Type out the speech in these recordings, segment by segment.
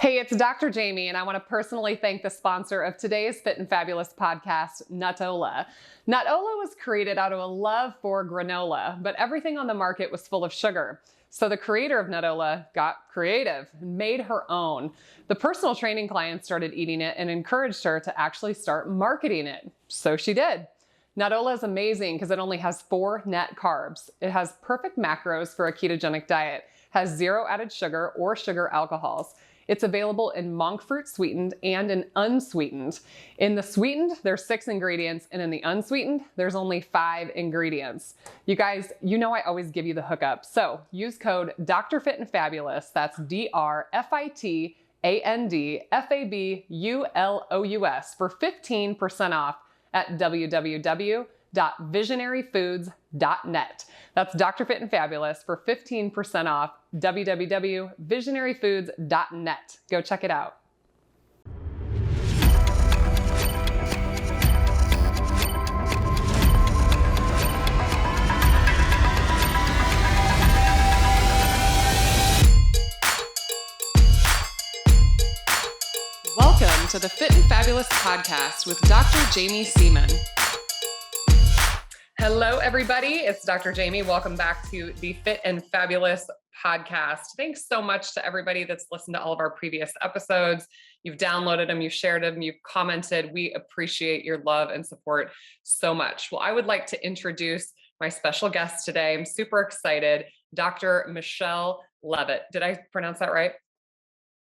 Hey, it's Dr. Jaime, and I want to personally thank the sponsor of today's Fit and Fabulous podcast, Nutola. Nutola was created out of a love for granola, but everything on the market was full of sugar. So the creator of Nutola got creative and made her own. The personal training client started eating it and encouraged her to actually start marketing it. So she did. Nutola is amazing because it only has 4 net carbs. It has perfect macros for a ketogenic diet, has 0 added sugar or sugar alcohols. It's available in monk fruit sweetened and in unsweetened. In the sweetened, there's 6 ingredients, and in the unsweetened, there's only 5 ingredients. You guys, you know I always give you the hookup. So use code Dr. Fit and Fabulous. That's DRFITANDFABULOUS for 15% off at www.visionaryfoods.net. That's Dr. Fit and Fabulous for 15% off www.visionaryfoods.net. Go check it out. Welcome to the Fit and Fabulous podcast with Dr. Jaime Seaman. Hello, everybody. It's Dr. Jaime. Welcome back to the Fit and Fabulous podcast. Thanks so much to everybody that's listened to all of our previous episodes. You've downloaded them, you've shared them, you've commented. We appreciate your love and support so much. Well, I would like to introduce my special guest today. I'm super excited, Dr. Michelle Levitt. Did I pronounce that right?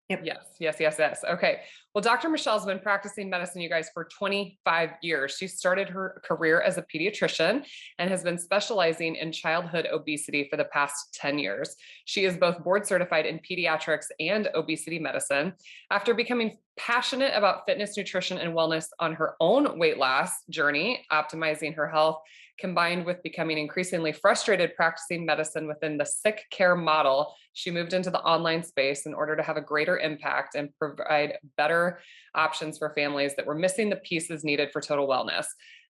Yep. Yes. Okay. Well, Dr. Michelle's been practicing medicine, you guys, for 25 years. She started her career as a pediatrician and has been specializing in childhood obesity for the past 10 years. She is both board certified in pediatrics and obesity medicine. After becoming passionate about fitness, nutrition, and wellness on her own weight loss journey, optimizing her health, combined with becoming increasingly frustrated practicing medicine within the sick care model, she moved into the online space in order to have a greater impact and provide better options for families that were missing the pieces needed for total wellness.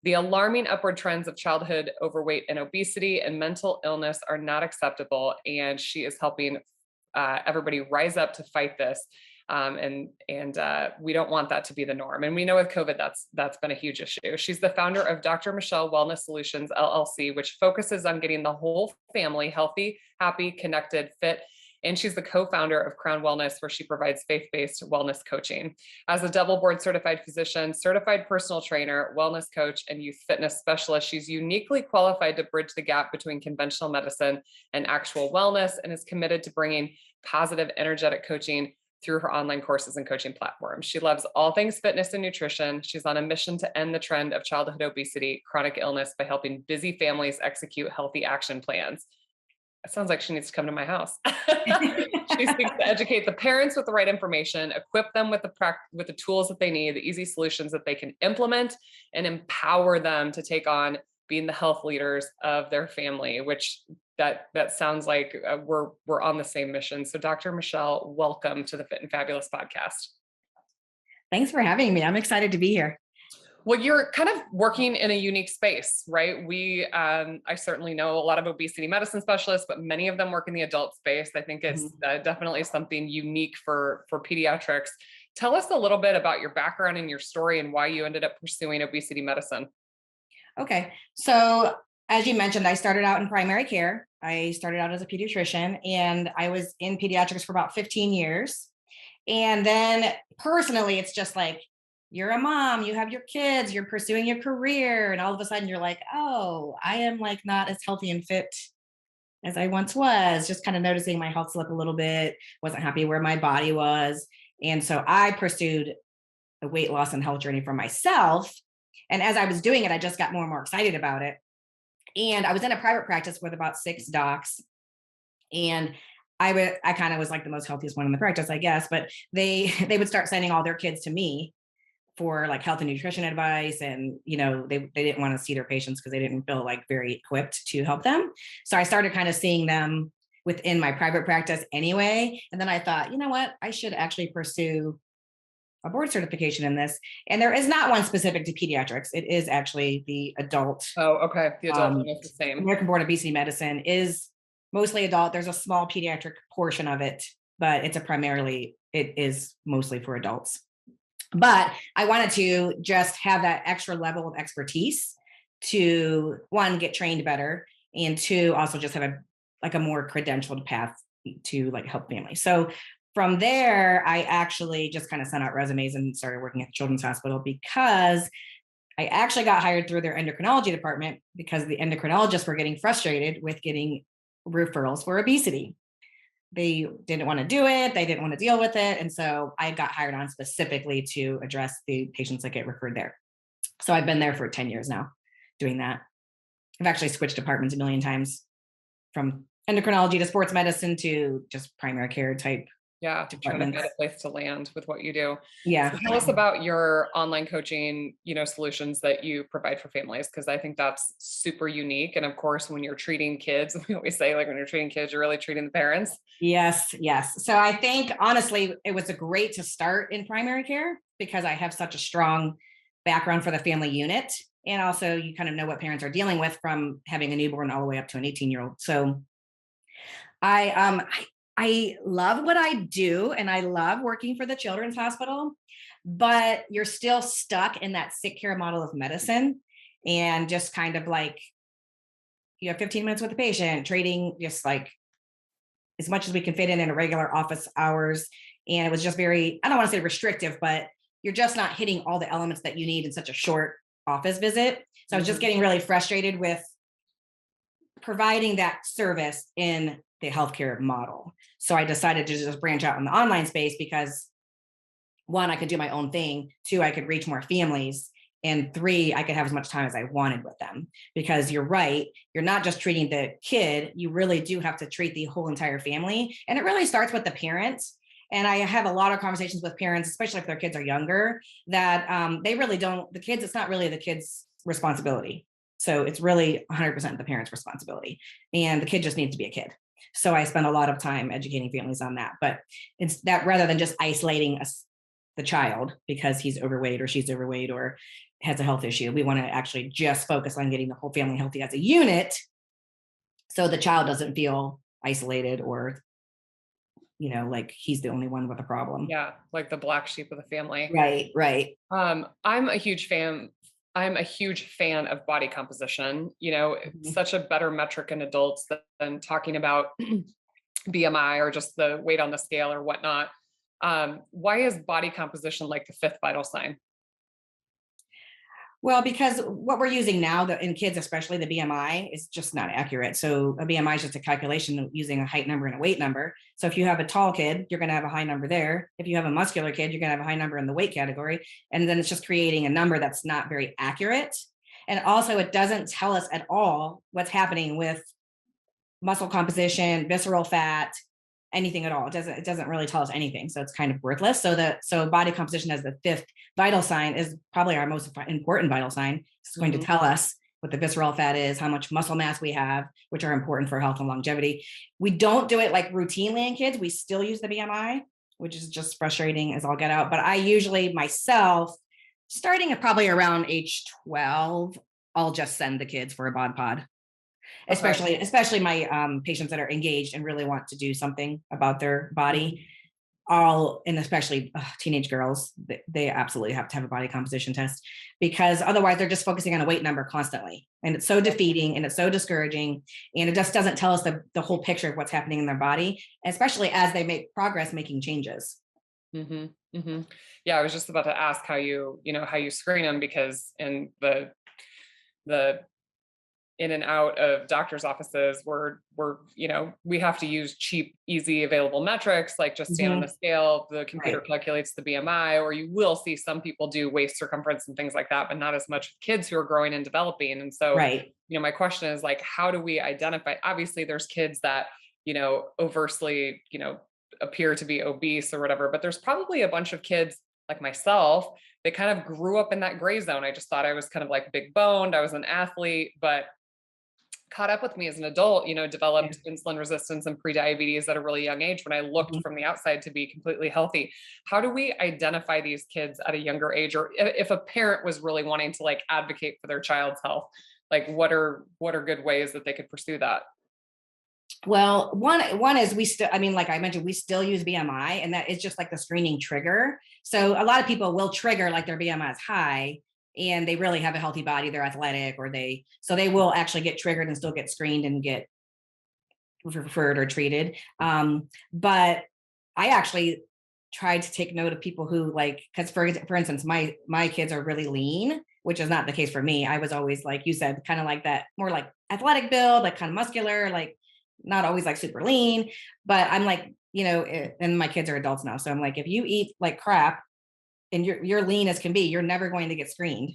The alarming upward trends of childhood overweight and obesity and mental illness are not acceptable, and she is helping everybody rise up to fight this. We don't want that to be the norm. And we know with COVID, that's been a huge issue. She's the founder of Dr. Michelle Wellness Solutions, LLC, which focuses on getting the whole family healthy, happy, connected, fit. And she's the co-founder of Crown Wellness, where she provides faith-based wellness coaching. As a double board certified physician, certified personal trainer, wellness coach, and youth fitness specialist, she's uniquely qualified to bridge the gap between conventional medicine and actual wellness, and is committed to bringing positive, energetic coaching through her online courses and coaching platforms. She loves all things fitness and nutrition. She's on a mission to end the trend of childhood obesity, chronic illness by helping busy families execute healthy action plans. It sounds like she needs to come to my house. She seeks to educate the parents with the right information, equip them with the tools that they need, the easy solutions that they can implement, and empower them to take on being the health leaders of their family, which that sounds like we're on the same mission. So Dr. Michelle, welcome to the Fit and Fabulous podcast. Thanks for having me. I'm excited to be here. Well, you're kind of working in a unique space, right? I certainly know a lot of obesity medicine specialists, but many of them work in the adult space. I think it's definitely something unique for pediatrics. Tell us a little bit about your background and your story and why you ended up pursuing obesity medicine. Okay. So as you mentioned, I started out in primary care. I started out as a pediatrician, and I was in pediatrics for about 15 years. And then personally, it's just like, you're a mom, you have your kids, you're pursuing your career. And all of a sudden you're like, oh, I am like not as healthy and fit as I once was, just kind of noticing my health slip a little bit, wasn't happy where my body was. And so I pursued a weight loss and health journey for myself. And as I was doing it, I just got more and more excited about it. And I was in a private practice with about 6 docs. And I kind of was like the most healthiest one in the practice, I guess, but they would start sending all their kids to me for like health and nutrition advice. And, they didn't want to see their patients because they didn't feel like very equipped to help them. So I started kind of seeing them within my private practice anyway. And then I thought, you know what, I should actually pursue a board certification in this. And there is not one specific to pediatrics. It is actually the adult. Oh, okay. The adult one is the same. American Board of Obesity Medicine is mostly adult. There's a small pediatric portion of it, but it's a primarily it is mostly for adults. But I wanted to just have that extra level of expertise to, one, get trained better, and two, also just have a more credentialed path to like help families. So from there, I actually just kind of sent out resumes and started working at the Children's Hospital, because I actually got hired through their endocrinology department, because the endocrinologists were getting frustrated with getting referrals for obesity. They didn't want to do it. They didn't want to deal with it. And so I got hired on specifically to address the patients that get referred there. So I've been there for 10 years now doing that. I've actually switched departments a million times, from endocrinology to sports medicine to just primary care type Yeah, trying to find a place to land with what you do. Yeah. So tell us about your online coaching, solutions that you provide for families, because I think that's super unique. And of course, when you're treating kids, we always say, like, when you're treating kids, you're really treating the parents. Yes, yes. So I think honestly, it was a great to start in primary care, because I have such a strong background for the family unit. And also you kind of know what parents are dealing with from having a newborn all the way up to an 18-year-old. So I love what I do, and I love working for the Children's Hospital, but you're still stuck in that sick care model of medicine, and just kind of like, you have 15 minutes with the patient, trading just like as much as we can fit in a regular office hours. And it was just very, I don't want to say restrictive, but you're just not hitting all the elements that you need in such a short office visit. So I was just getting really frustrated with providing that service in the healthcare model. So I decided to just branch out in the online space, because one, I could do my own thing. Two, I could reach more families. And three, I could have as much time as I wanted with them. Because you're right, you're not just treating the kid, you really do have to treat the whole entire family. And it really starts with the parents. And I have a lot of conversations with parents, especially if their kids are younger, that they really don't, the kids, it's not really the kids' responsibility. So it's really 100% the parents' responsibility. And the kid just needs to be a kid. So I spend a lot of time educating families on that. But it's that, rather than just isolating the child because he's overweight or she's overweight or has a health issue, we want to actually just focus on getting the whole family healthy as a unit, so the child doesn't feel isolated or, like he's the only one with a problem. Yeah, like the black sheep of the family. Right. I'm a huge fan. I'm a huge fan of body composition. It's such a better metric in adults than talking about BMI or just the weight on the scale or whatnot. Why is body composition like the fifth vital sign? Well, because what we're using now, in kids, especially the BMI, is just not accurate. So a BMI is just a calculation using a height number and a weight number. So if you have a tall kid, you're going to have a high number there. If you have a muscular kid, you're going to have a high number in the weight category. And then it's just creating a number that's not very accurate. And also, it doesn't tell us at all what's happening with muscle composition, visceral fat, anything at all. It doesn't really tell us anything. So it's kind of worthless. So body composition as the fifth vital sign is probably our most important vital sign. It's going to tell us what the visceral fat is, how much muscle mass we have, which are important for health and longevity. We don't do it like routinely in kids. We still use the BMI, which is just frustrating as all get out. But I usually myself, starting at probably around age 12, I'll just send the kids for a bod pod. Okay. Especially my patients that are engaged and really want to do something about their body. And especially teenage girls, they absolutely have to have a body composition test, because otherwise they're just focusing on a weight number constantly. And it's so defeating and it's so discouraging. And it just doesn't tell us the whole picture of what's happening in their body, especially as they make progress making changes. Yeah, I was just about to ask how you screen them, because in the in and out of doctors' offices, we have to use cheap, easy, available metrics, like just stand on the scale, the computer calculates the BMI, or you will see some people do waist circumference and things like that, but not as much kids who are growing and developing. And so, my question is, like, how do we identify? Obviously, there's kids that, overtly, appear to be obese or whatever, but there's probably a bunch of kids like myself, they kind of grew up in that gray zone. I just thought I was kind of like big boned. I was an athlete, but caught up with me as an adult, developed insulin resistance and prediabetes at a really young age when I looked from the outside to be completely healthy. How do we identify these kids at a younger age? Or if a parent was really wanting to like advocate for their child's health, like what are good ways that they could pursue that? Well, one is we still, I mean, like I mentioned, we still use BMI, and that is just like the screening trigger. So a lot of people will trigger like their BMI is high and they really have a healthy body, they're athletic, or so they will actually get triggered and still get screened and get referred or treated. But I actually tried to take note of people who like, because for instance, my kids are really lean, which is not the case for me. I was always, like you said, kind of like that, more like athletic build, like kind of muscular, like not always like super lean. But I'm like, and my kids are adults now, so I'm like, if you eat like crap and you're lean as can be, you're never going to get screened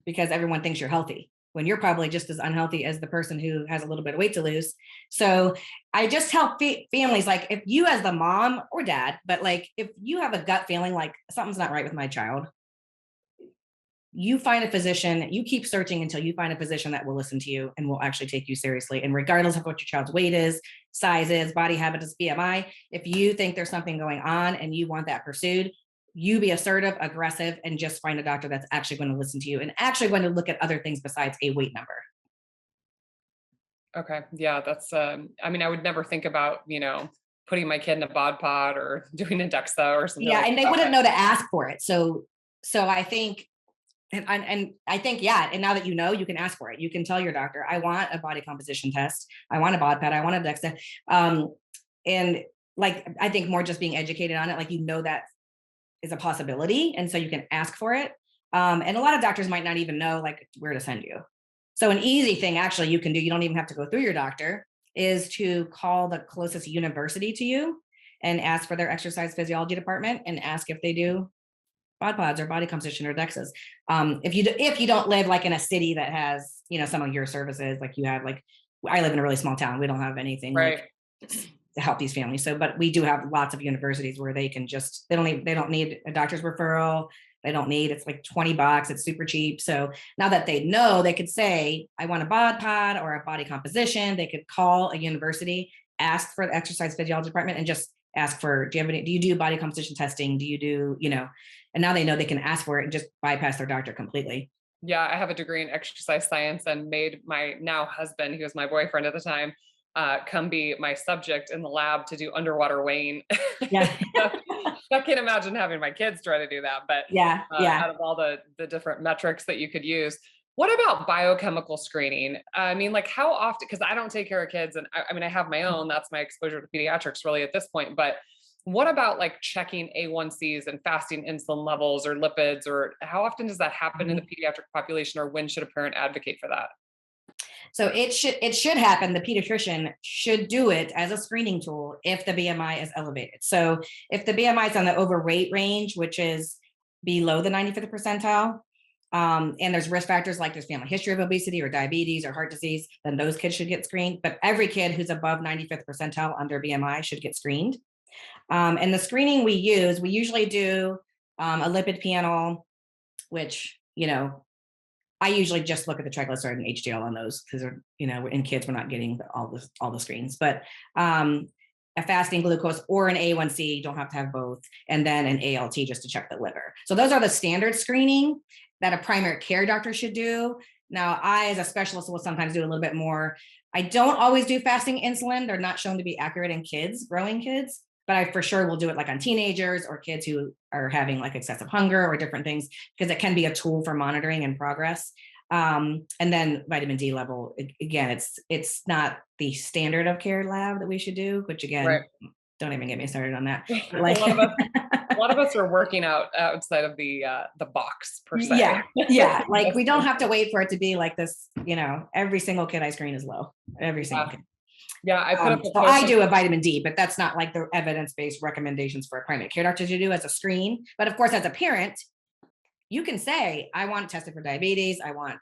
because everyone thinks you're healthy when you're probably just as unhealthy as the person who has a little bit of weight to lose. So I just tell families, like, if you as the mom or dad, but like if you have a gut feeling like something's not right with my child, you find a physician, you keep searching until you find a physician that will listen to you and will actually take you seriously. And regardless of what your child's weight is, size is, body habit is, BMI, if you think there's something going on and you want that pursued, you be assertive, aggressive, and just find a doctor that's actually going to listen to you and actually going to look at other things besides a weight number. Okay. Yeah, that's I mean, I would never think about, putting my kid in a bod pod or doing a DEXA or something Yeah, like and they that. wouldn't know to ask for it. So I think, and I think, yeah, and now that you can ask for it. You can tell your doctor, I want a body composition test, I want a bod pad, I want a DEXA. And like, I think more just being educated on it, like, that is a possibility. And so you can ask for it. And a lot of doctors might not even know like where to send you. So an easy thing actually you can do, you don't even have to go through your doctor, is to call the closest university to you and ask for their exercise physiology department and ask if they do bod pods or body composition or DEXAs. If you don't live like in a city that has, some of your services, like you have, like, I live in a really small town. We don't have anything Right. like to help these families. So, but we do have lots of universities where they can just, they don't need a doctor's referral. It's like $20. It's super cheap. So now that they know, they could say, I want a bod pod or a body composition. They could call a university, ask for the exercise physiology department, and just ask for, do you do body composition testing? Do you do, and now they know they can ask for it and just bypass their doctor completely. Yeah, I have a degree in exercise science and made my now husband, he was my boyfriend at the time, come be my subject in the lab to do underwater weighing. Yeah. I can't imagine having my kids try to do that, but Yeah. Yeah. out of all the different metrics that you could use, what about biochemical screening? I mean, like, how often? Because I don't take care of kids, and I mean, I have my own. That's my exposure to pediatrics really at this point. But what about like checking A1Cs and fasting insulin levels or lipids, or how often does that happen in the pediatric population, or when should a parent advocate for that? So it should happen. The pediatrician should do it as a screening tool if the BMI is elevated. So if the BMI is on the overweight range, which is below the 95th percentile, and there's risk factors like there's family history of obesity or diabetes or heart disease, then those kids should get screened. But every kid who's above 95th percentile under BMI should get screened. And the screening we usually do a lipid panel, which, I usually just look at the triglyceride and HDL on those because, in kids, we're not getting all the screens, but a fasting glucose or an A1C, you don't have to have both, and then an ALT just to check the liver. So those are the standard screening that a primary care doctor should do. Now, I, as a specialist, will sometimes do a little bit more. I don't always do fasting insulin. They're not shown to be accurate in kids, growing kids, but I for sure will do it like on teenagers or kids who are having like excessive hunger or different things, because it can be a tool for monitoring and progress. And then vitamin D level, again, it's not the standard of care lab that we should do, which again, Right. don't even get me started on that. a Like, lot of us are working outside of the box per se. yeah. Like, we don't have to wait for it to be like this, every single kid I screen is low, every single kid. Yeah, I put up a So post I do a vitamin D, but that's not like the evidence-based recommendations for a primary care doctor to do as a screen. But of course, as a parent, you can say, I want tested for diabetes, I want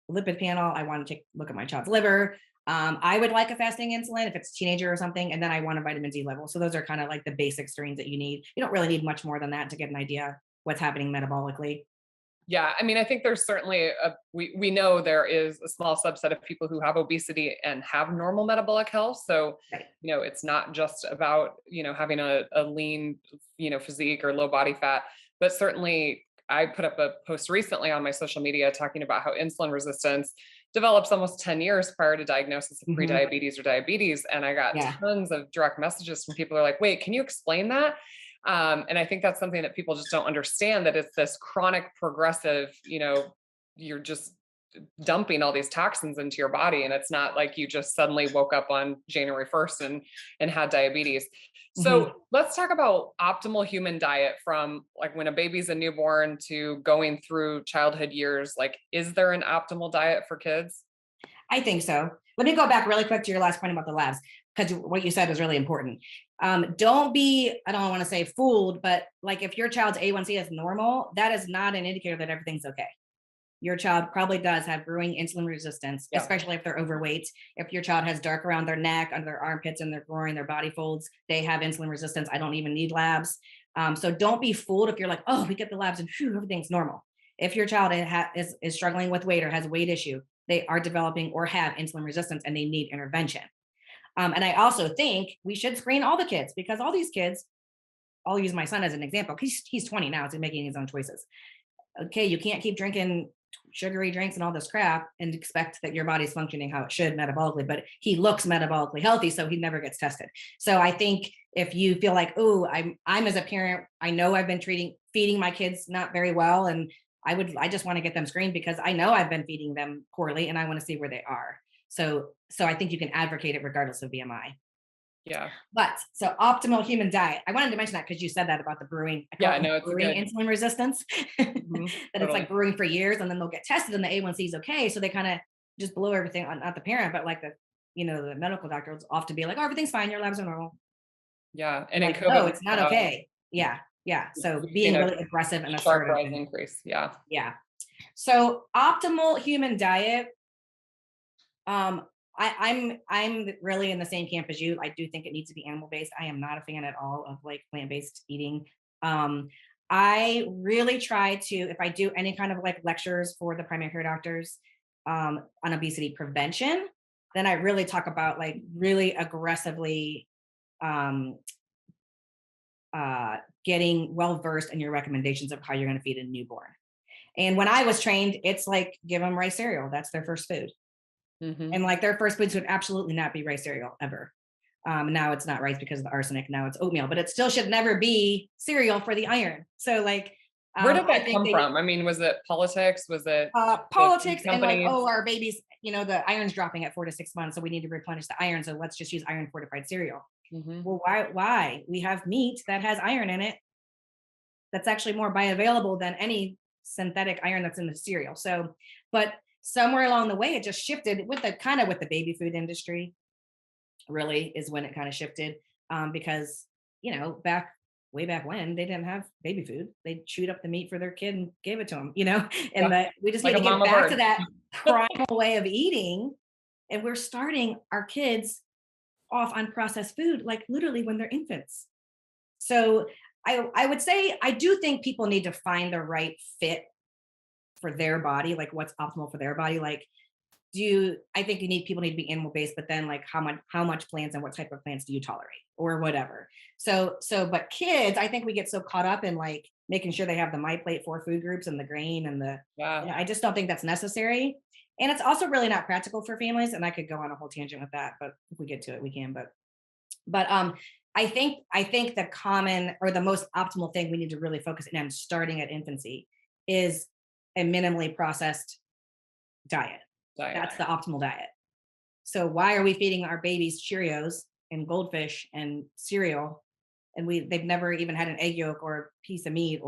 a lipid panel, I want to look at my child's liver. I would like a fasting insulin if it's a teenager or something, and then I want a vitamin D level. So those are kind of like the basic screens that you need. You don't really need much more than that to get an idea what's happening metabolically. Yeah, I mean, I think there's certainly we know there is a small subset of people who have obesity and have normal metabolic health. So, Right. it's not just about, having a lean, physique or low body fat, but certainly I put up a post recently on my social media talking about how insulin resistance develops almost 10 years prior to diagnosis of Mhm. prediabetes or diabetes. And I got Yeah. tons of direct messages from people who are like, wait, can you explain that? And I think that's something that people just don't understand, that it's this chronic progressive, you're just dumping all these toxins into your body. And it's not like you just suddenly woke up on January 1st and had diabetes. Mhm. So let's talk about optimal human diet from like when a baby's a newborn to going through childhood years. Like, is there an optimal diet for kids? I think so. Let me go back really quick to your last point about the labs, because what you said was really important. Don't be, I don't want to say fooled, but like if your child's A1C is normal, that is not an indicator that everything's okay. Your child probably does have brewing insulin resistance, Yeah. especially if they're overweight. If your child has dark around their neck, under their armpits, and their groin, their body folds, they have insulin resistance. I don't even need labs. So don't be fooled if you're like, oh, we get the labs and phew, everything's normal. If your child is struggling with weight or has a weight issue, they are developing or have insulin resistance and they need intervention. And I also think we should screen all the kids, because all these kids, I'll use my son as an example. He's 20 now, so he's making his own choices. Okay, you can't keep drinking sugary drinks and all this crap and expect that your body's functioning how it should metabolically, but he looks metabolically healthy, so he never gets tested. So I think if you feel like, oh, I'm as a parent, I know I've been feeding my kids not very well, and I just want to get them screened because I know I've been feeding them poorly and I want to see where they are. So I think you can advocate it regardless of BMI. Yeah. But so optimal human diet. I wanted to mention that because you said that about the brewing. I call Yeah, it no, it's brewing good. insulin resistance. That it's Totally. like brewing for years, and then they'll get tested and the A1C is okay. So they kind of just blow everything on, not the parent, but like the medical doctor will often be like, oh, everything's fine. Your labs are normal. Yeah. And in Like, COVID, no, we it's not saw, okay. Yeah. Yeah. So we've seen being a really aggressive and sharp assertive. rise increase. Yeah. Yeah. So optimal human diet. Um, I'm really in the same camp as you. I do think it needs to be animal based. I am not a fan at all of like plant based eating. Um, I really try to, if I do any kind of like lectures for the primary care doctors on obesity prevention, then I really talk about like really aggressively um, getting well versed in your recommendations of how you're going to feed a newborn. And when I was trained, it's like give them rice cereal. That's their first food. Hmm. And like their first foods would absolutely not be rice cereal ever. Now it's not rice because of the arsenic. Now it's oatmeal, but it still should never be cereal for the iron. So like, Where did I that think come from? I mean, was it politics? Was it the food politics and like, companies? oh, our babies, the iron's dropping at 4 to 6 months, so we need to replenish the iron. So let's just use iron fortified cereal. Hmm. Well, why? We have meat that has iron in it that's actually more bioavailable than any synthetic iron that's in the cereal. So, but somewhere along the way, it just shifted with the baby food industry. Really, is when it kind of shifted because back way back when they didn't have baby food, they chewed up the meat for their kid and gave it to them. And Yeah. that we just need Like to a get mama back to bird. that primal way of eating, and we're starting our kids off on processed food like literally when they're infants. So I would say I do think people need to find the right fit for their body, like what's optimal for their body. Like, I think people need to be animal based, but then like how much plants and what type of plants do you tolerate or whatever. But kids, I think we get so caught up in like making sure they have the My Plate 4 food groups and the grain and Yeah. I just don't think that's necessary. And it's also really not practical for families. And I could go on a whole tangent with that, but if we get to it, we can. But I think the common or the most optimal thing we need to really focus in on starting at infancy is a minimally processed diet. Diet. That's the optimal diet. So why are we feeding our babies Cheerios and goldfish and cereal, and they've never even had an egg yolk or a piece of meat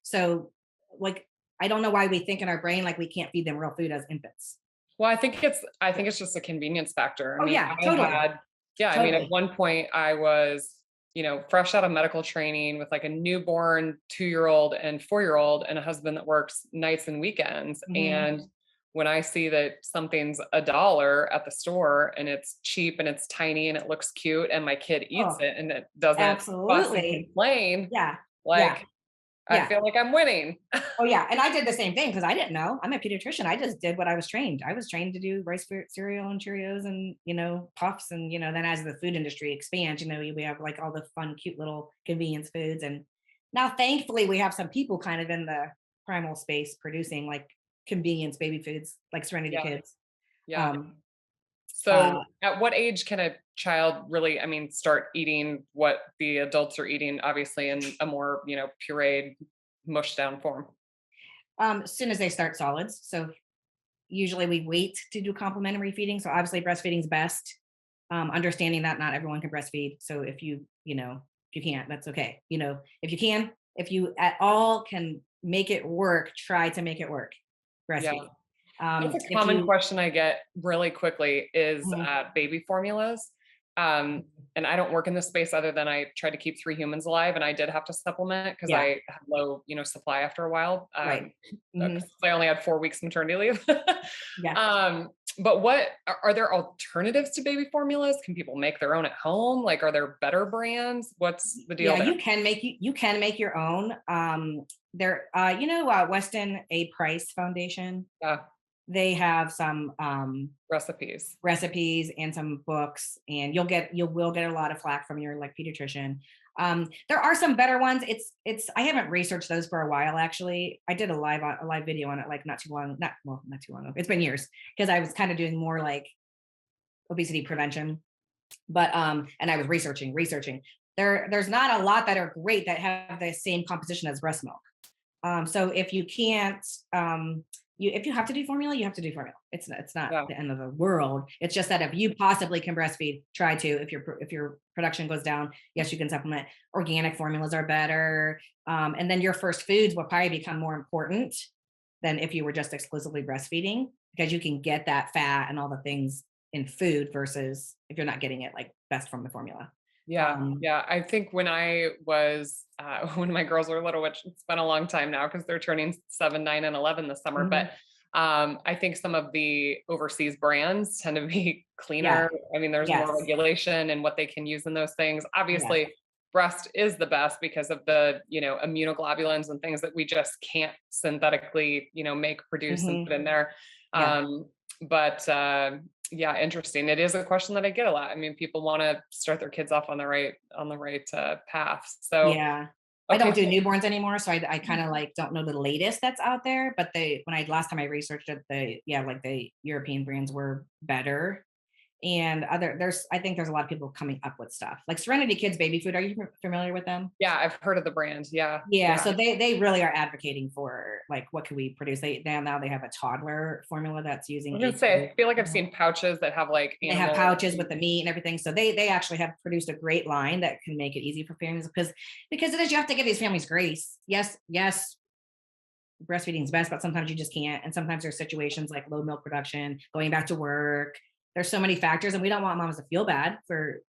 so like I don't know why we think in our brain like we can't feed them real food as infants. Well, I think it's just a convenience factor. I Oh mean, yeah, totally. at Totally. one point I was, fresh out of medical training with like a newborn 2-year-old and 4-year-old and a husband that works nights and weekends. Hmm. And when I see that something's $1 at the store and it's cheap and it's tiny and it looks cute and my kid eats Oh, it and it doesn't fuss and absolutely. complain, Yeah. Yeah. like I Yeah. feel like I'm winning. Oh yeah, and I did the same thing because I didn't know. I'm a pediatrician. I just did what I was trained. I was trained to do rice cereal and Cheerios and puffs and then as the food industry expands, we have like all the fun, cute little convenience foods. And now, thankfully, we have some people kind of in the primal space producing like convenience baby foods like Serenity Yeah. Kids. Yeah. Um, uh, So at what age can a child really, I mean, start eating what the adults are eating, obviously in a more, pureed, mushed down form? as soon as they start solids. So usually we wait to do complementary feeding. So obviously breastfeeding is best. Understanding that not everyone can breastfeed. So if you can't, that's okay. If you can, if you at all can make it work, try to make it work. Yeah. Breastfeed. That's a If common you, question I get really quickly is Mhm. baby formulas. Um, and I don't work in this space other than I tried to keep 3 humans alive, and I did have to supplement because Yeah, I had low, supply after a while. right. Hmm. 'Cause I only had 4 weeks maternity leave. Yeah. um, but what are there alternatives to baby formulas? Can people make their own at home? Like, are there better brands? What's the deal Yeah, there? you can make your own. Weston A. Price Foundation. Yeah, They have some recipes. recipes and some books, and you will get a lot of flack from your like pediatrician. There are some better ones. It's I haven't researched those for a while actually. I did a live video on it like not too long ago. It's been years because I was kind of doing more like obesity prevention, but and I was researching. There's not a lot that are great that have the same composition as breast milk. So if you can't, if you have to do formula, you have to do formula. It's not Yeah. the end of the world. It's just that if you possibly can breastfeed, try to. If your production goes down, yes, you can supplement. Organic formulas are better, and then your first foods will probably become more important than if you were just exclusively breastfeeding because you can get that fat and all the things in food versus if you're not getting it like best from the formula. Yeah, Um, yeah. I think when I was when my girls were little, which it's been a long time now because they're turning 7, 9, and 11 this summer. But mhm. I think some of the overseas brands tend to be Yeah. cleaner. I mean, there's more Yes. regulation and what they can use in those things. Yes. Obviously, breast is the best because of the immunoglobulins and things that we just can't synthetically make, produce, and put Hmm. in there. Yeah. Um, but yeah, interesting. It is a question that I get a lot. I mean, people want to start their kids off on the right path. So, Yeah. I okay, don't do so newborns anymore, so I kind of like don't know the latest that's out there. But when I last time I researched it, like the European brands were better. And I think there's a lot of people coming up with stuff like Serenity Kids baby food. Are you familiar with them? yeah, I've heard of the brand. Yeah, Yeah, yeah. so they really are advocating for like what can we produce? Now they have a toddler formula that's I using was gonna egg say, yolk. I feel like I've seen pouches that have like They have animal. pouches with the meat and everything. So they actually have produced a great line that can make it easy for families because it is you have to give these families grace. Yes, yes, breastfeeding is best, but sometimes you just can't. And sometimes there's situations like low milk production, going back to work. There's so many factors, and we don't want moms to feel bad for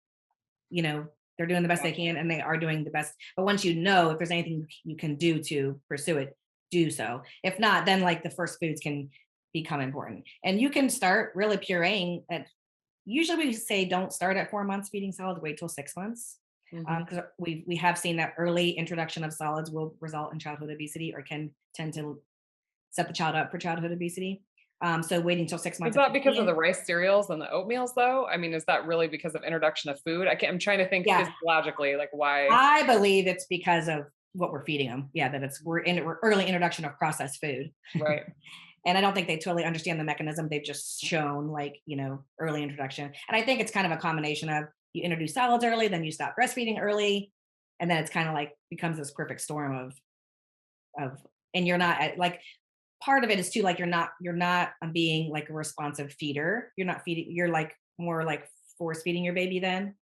you know they're doing the best they can and they are doing the best. But once you know if there's anything you can do to pursue it, do so. If not, then like the first foods can become important, and you can start really pureeing at. Usually we say don't start at 4 months feeding solids, wait till 6 months. Mhm. Because we have seen that early introduction of solids will result in childhood obesity or can tend to set the child up for childhood obesity. So waiting till six Is months if that you because of the can. rice cereals and the oatmeals, though? I mean, is that really because of introduction of food? I'm trying to think Yeah, physiologically, like why. I believe it's because of what we're feeding them. Yeah, that we're early introduction of processed food. Right. And I don't think they totally understand the mechanism. They've just shown like, early introduction. And I think it's kind of a combination of you introduce solids early, then you stop breastfeeding early. And then it's kind of like becomes this perfect storm of, and you're not like, part of it is too, like, you're not being like a responsive feeder. You're not feeding, you're like more like force feeding your baby then.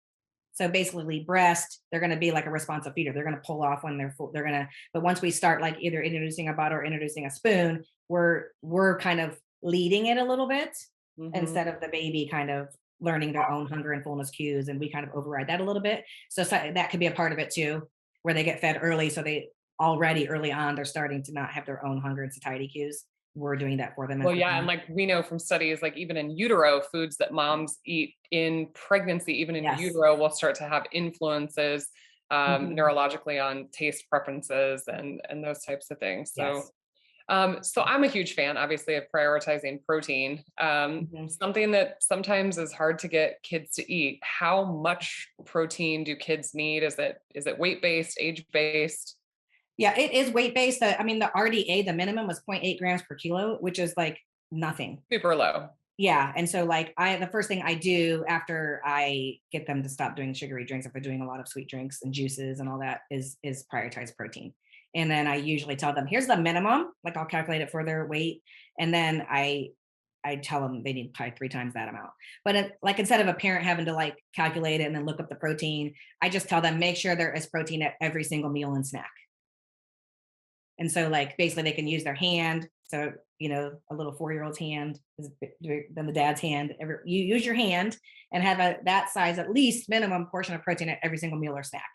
So basically, breast, they're going to be like a responsive feeder. They're going to pull off when they're full. They're going to, but once we start like either introducing a bottle or introducing a spoon, we're kind of leading it a little bit Hmm. instead of the baby kind of learning their own hunger and fullness cues, and we kind of override that a little bit. So that could be a part of it too, where they get fed early, so they already early on they're starting to not have their own hunger and satiety cues. We're doing that for them as Well, the yeah, and parent. like we know from studies, like even in utero, foods that moms eat in pregnancy, even in Yes. utero, will start to have influences Mhm. neurologically on taste preferences and those types of things. So Yes. so I'm a huge fan, obviously, of prioritizing protein. Mhm. Something that sometimes is hard to get kids to eat. How much protein do kids need? Is it weight based, age based? Yeah, it is weight-based. I mean, the RDA, the minimum was 0.8 grams per kilo, which is like nothing. Super low. Yeah. And so like the first thing I do after I get them to stop doing sugary drinks, if they're doing a lot of sweet drinks and juices and all that, is prioritize protein. And then I usually tell them, here's the minimum, like I'll calculate it for their weight. And then I tell them they need probably 3 times that amount. But like instead of a parent having to like calculate it and then look up the protein, I just tell them make sure there is protein at every single meal and snack. And so like basically they can use their hand. So, a little 4-year-old's hand is bigger than the dad's hand. You use your hand and have that size, at least minimum portion of protein at every single meal or snack.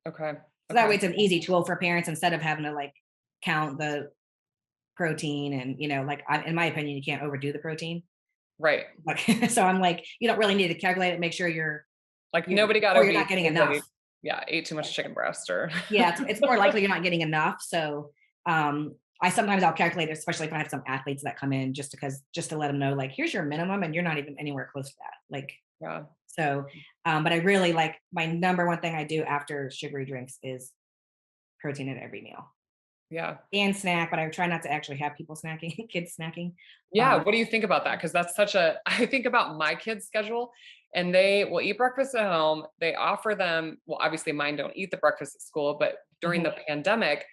Okay. So that way it's an easy tool for parents instead of having to like count the protein and, like in my opinion, you can't overdo the protein. Right. Like, so I'm like, you don't really need to calculate it. Make sure Like nobody got or obese. you're not getting enough. Yeah, ate too much chicken breast or Yeah, it's more likely you're not getting enough. So I'll calculate it, especially if I have some athletes that come in just to let them know, like, here's your minimum and you're not even anywhere close to that. Like, yeah. so, but I really like my number one thing I do after sugary drinks is protein at every meal. Yeah. And snack, but I try not to actually have people snacking, kids snacking. Yeah. What do you think about that? Because that's I think about my kids' schedule and they will eat breakfast at home. They offer them, well, obviously mine don't eat the breakfast at school, but during the pandemic,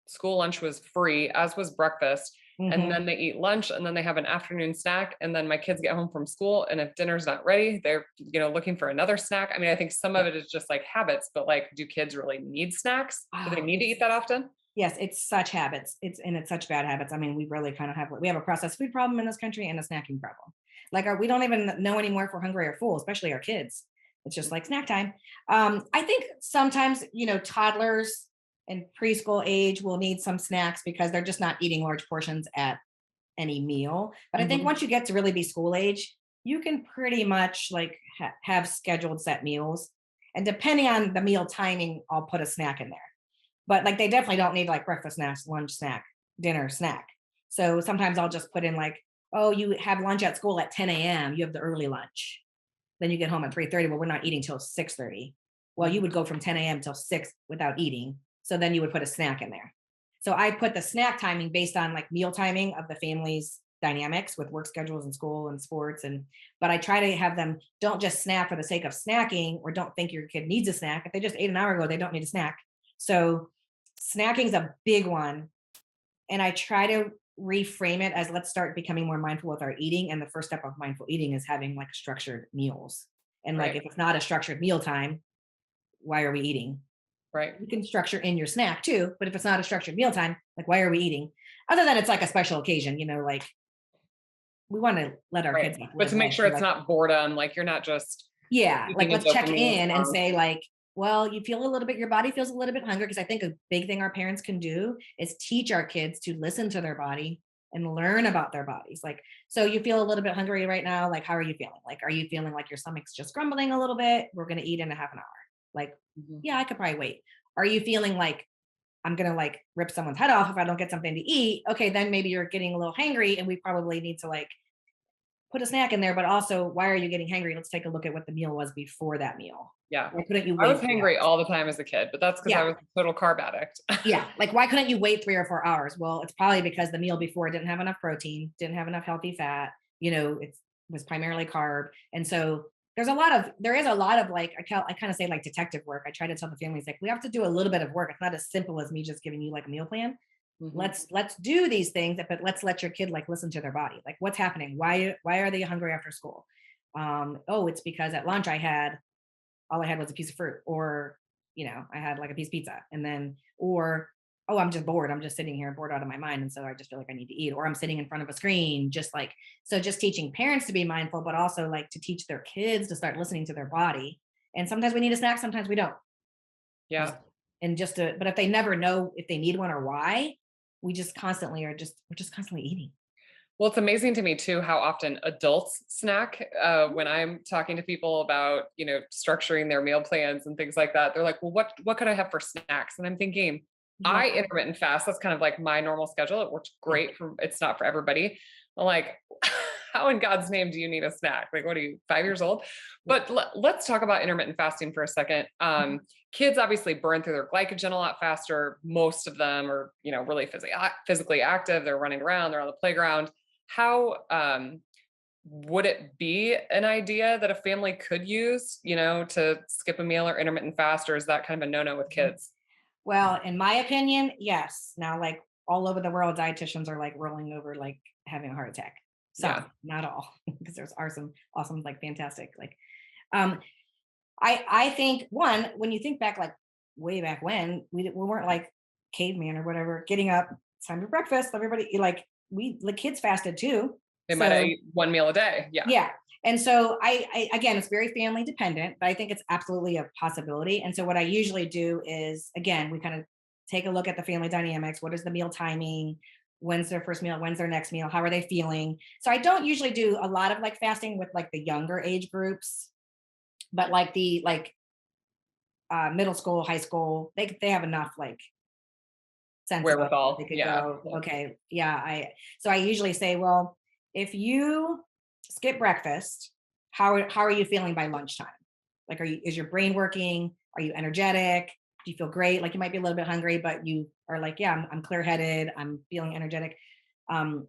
school lunch was free, as was breakfast. And then they eat lunch and then they have an afternoon snack. And then my kids get home from school. And if dinner's not ready, they're, looking for another snack. I mean, I think some of it is just like habits, but like, do kids really need snacks? Do they need to eat that often? Yes, it's such habits. It's such bad habits. I mean, we really kind of we have a processed food problem in this country and a snacking problem. Like we don't even know anymore if we're hungry or full, especially our kids. It's just like snack time. I think sometimes, toddlers and preschool age will need some snacks because they're just not eating large portions at any meal. But I think once you get to really be school age, you can pretty much like have scheduled set meals. And depending on the meal timing, I'll put a snack in there. But like they definitely don't need like breakfast snacks, lunch snack, dinner snack. So sometimes I'll just put in like, oh, you have lunch at school at 10 a.m. You have the early lunch. Then you get home at 3:30. Well, we're not eating till 6:30. Well, you would go from 10 a.m. till 6 without eating. So then you would put a snack in there. So I put the snack timing based on like meal timing of the family's dynamics with work schedules and school and sports. But I try to have them don't just snack for the sake of snacking or don't think your kid needs a snack. If they just ate an hour ago, they don't need a snack. So snacking is a big one. And I try to reframe it as let's start becoming more mindful with our eating. And the first step of mindful eating is having like structured meals. And like if it's not a structured meal time, why are we eating? Right. You can structure in your snack too, but if it's not a structured meal time, like why are we eating? Other than it's like a special occasion, like we want to let our kids like but to make sure it's not boredom, like you're not just like let's check in and say like, well, you feel a little bit, your body feels a little bit hungry. Because I think a big thing our parents can do is teach our kids to listen to their body and learn about their bodies. Like, so you feel a little bit hungry right now. Like, how are you feeling? Like, are you feeling like your stomach's just grumbling a little bit? We're going to eat in a half an hour. Like, yeah, I could probably wait. Are you feeling like I'm going to like rip someone's head off if I don't get something to eat? Okay, then maybe you're getting a little hangry and we probably need to like put a snack in there, but also why are you getting hangry? Let's take a look at what the meal was before that meal. Yeah. Why couldn't you I wait was hangry all the time as a kid, but that's because I was a total carb addict. Yeah. Like, why couldn't you wait 3 or 4 hours? Well, it's probably because the meal before didn't have enough protein, didn't have enough healthy fat, it was primarily carb. And so there is a lot of like, I kind of say like detective work. I try to tell the families like, we have to do a little bit of work. It's not as simple as me just giving you like a meal plan. Let's do these things, but let's let your kid like listen to their body. Like what's happening? Why are they hungry after school? It's because at lunch all I had was a piece of fruit, or I had like a piece of pizza, and then I'm just bored. I'm just sitting here bored out of my mind, and so I just feel like I need to eat, or I'm sitting in front of a screen, just teaching parents to be mindful, but also like to teach their kids to start listening to their body. And sometimes we need a snack, sometimes we don't. Yeah. But if they never know if they need one or why, we're just constantly eating. Well, it's amazing to me too how often adults snack. When I'm talking to people about, structuring their meal plans and things like that, they're like, "Well, what could I have for snacks?" And I'm thinking, I intermittent fast. That's kind of like my normal schedule. It works great it's not for everybody. I'm like, how in God's name do you need a snack? Like, what are you, 5 years old? But let's talk about intermittent fasting for a second. Kids obviously burn through their glycogen a lot faster. Most of them are, really physically active. They're running around, they're on the playground. How, would it be an idea that a family could use, to skip a meal or intermittent fast, or is that kind of a no-no with kids? Well, in my opinion, yes. Now, like all over the world, dietitians are like rolling over, like having a heart attack. Yeah. Some, not all, because there's are some awesome, like fantastic, like um, I think one, when you think back, like way back when, we weren't like caveman or whatever, getting up, it's time for breakfast. Everybody like the kids fasted too. They might So eat one meal a day. Yeah. yeah. And so I again, it's very family dependent, but I think it's absolutely a possibility. And so what I usually do is again, we kind of take a look at the family dynamics. What is the meal timing? When's their first meal? When's their next meal? How are they feeling? So I don't usually do a lot of like fasting with like the younger age groups, but like the middle school, high school, they have enough like sense about it. They Wherewithal. could Yeah. go, okay, yeah. So I usually say, well, if you skip breakfast, how are you feeling by lunchtime? Like, is your brain working? Are you energetic? Do you feel great? Like you might be a little bit hungry, but you are like, yeah, I'm clear headed. I'm feeling energetic. Um,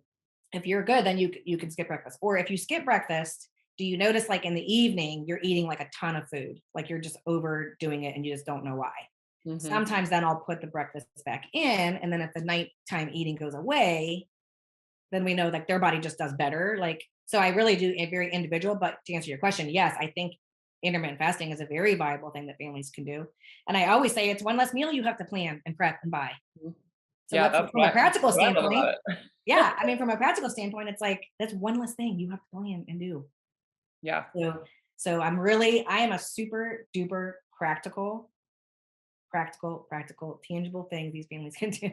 if you're good, then you can skip breakfast. Or if you skip breakfast, do you notice like in the evening you're eating like a ton of food, like you're just overdoing it and you just don't know why? Hmm. Sometimes then I'll put the breakfast back in, and then if the nighttime eating goes away, then we know like their body just does better. Like, so I really do a very individual, but to answer your question, yes, I think intermittent fasting is a very viable thing that families can do. And I always say it's one less meal you have to plan and prep and buy. So Yeah, let's, that's from a practical what I love standpoint, about it. yeah, I mean, from a practical standpoint, it's like that's one less thing you have to plan and do. Yeah. So, I am a super duper practical, tangible things these families can do.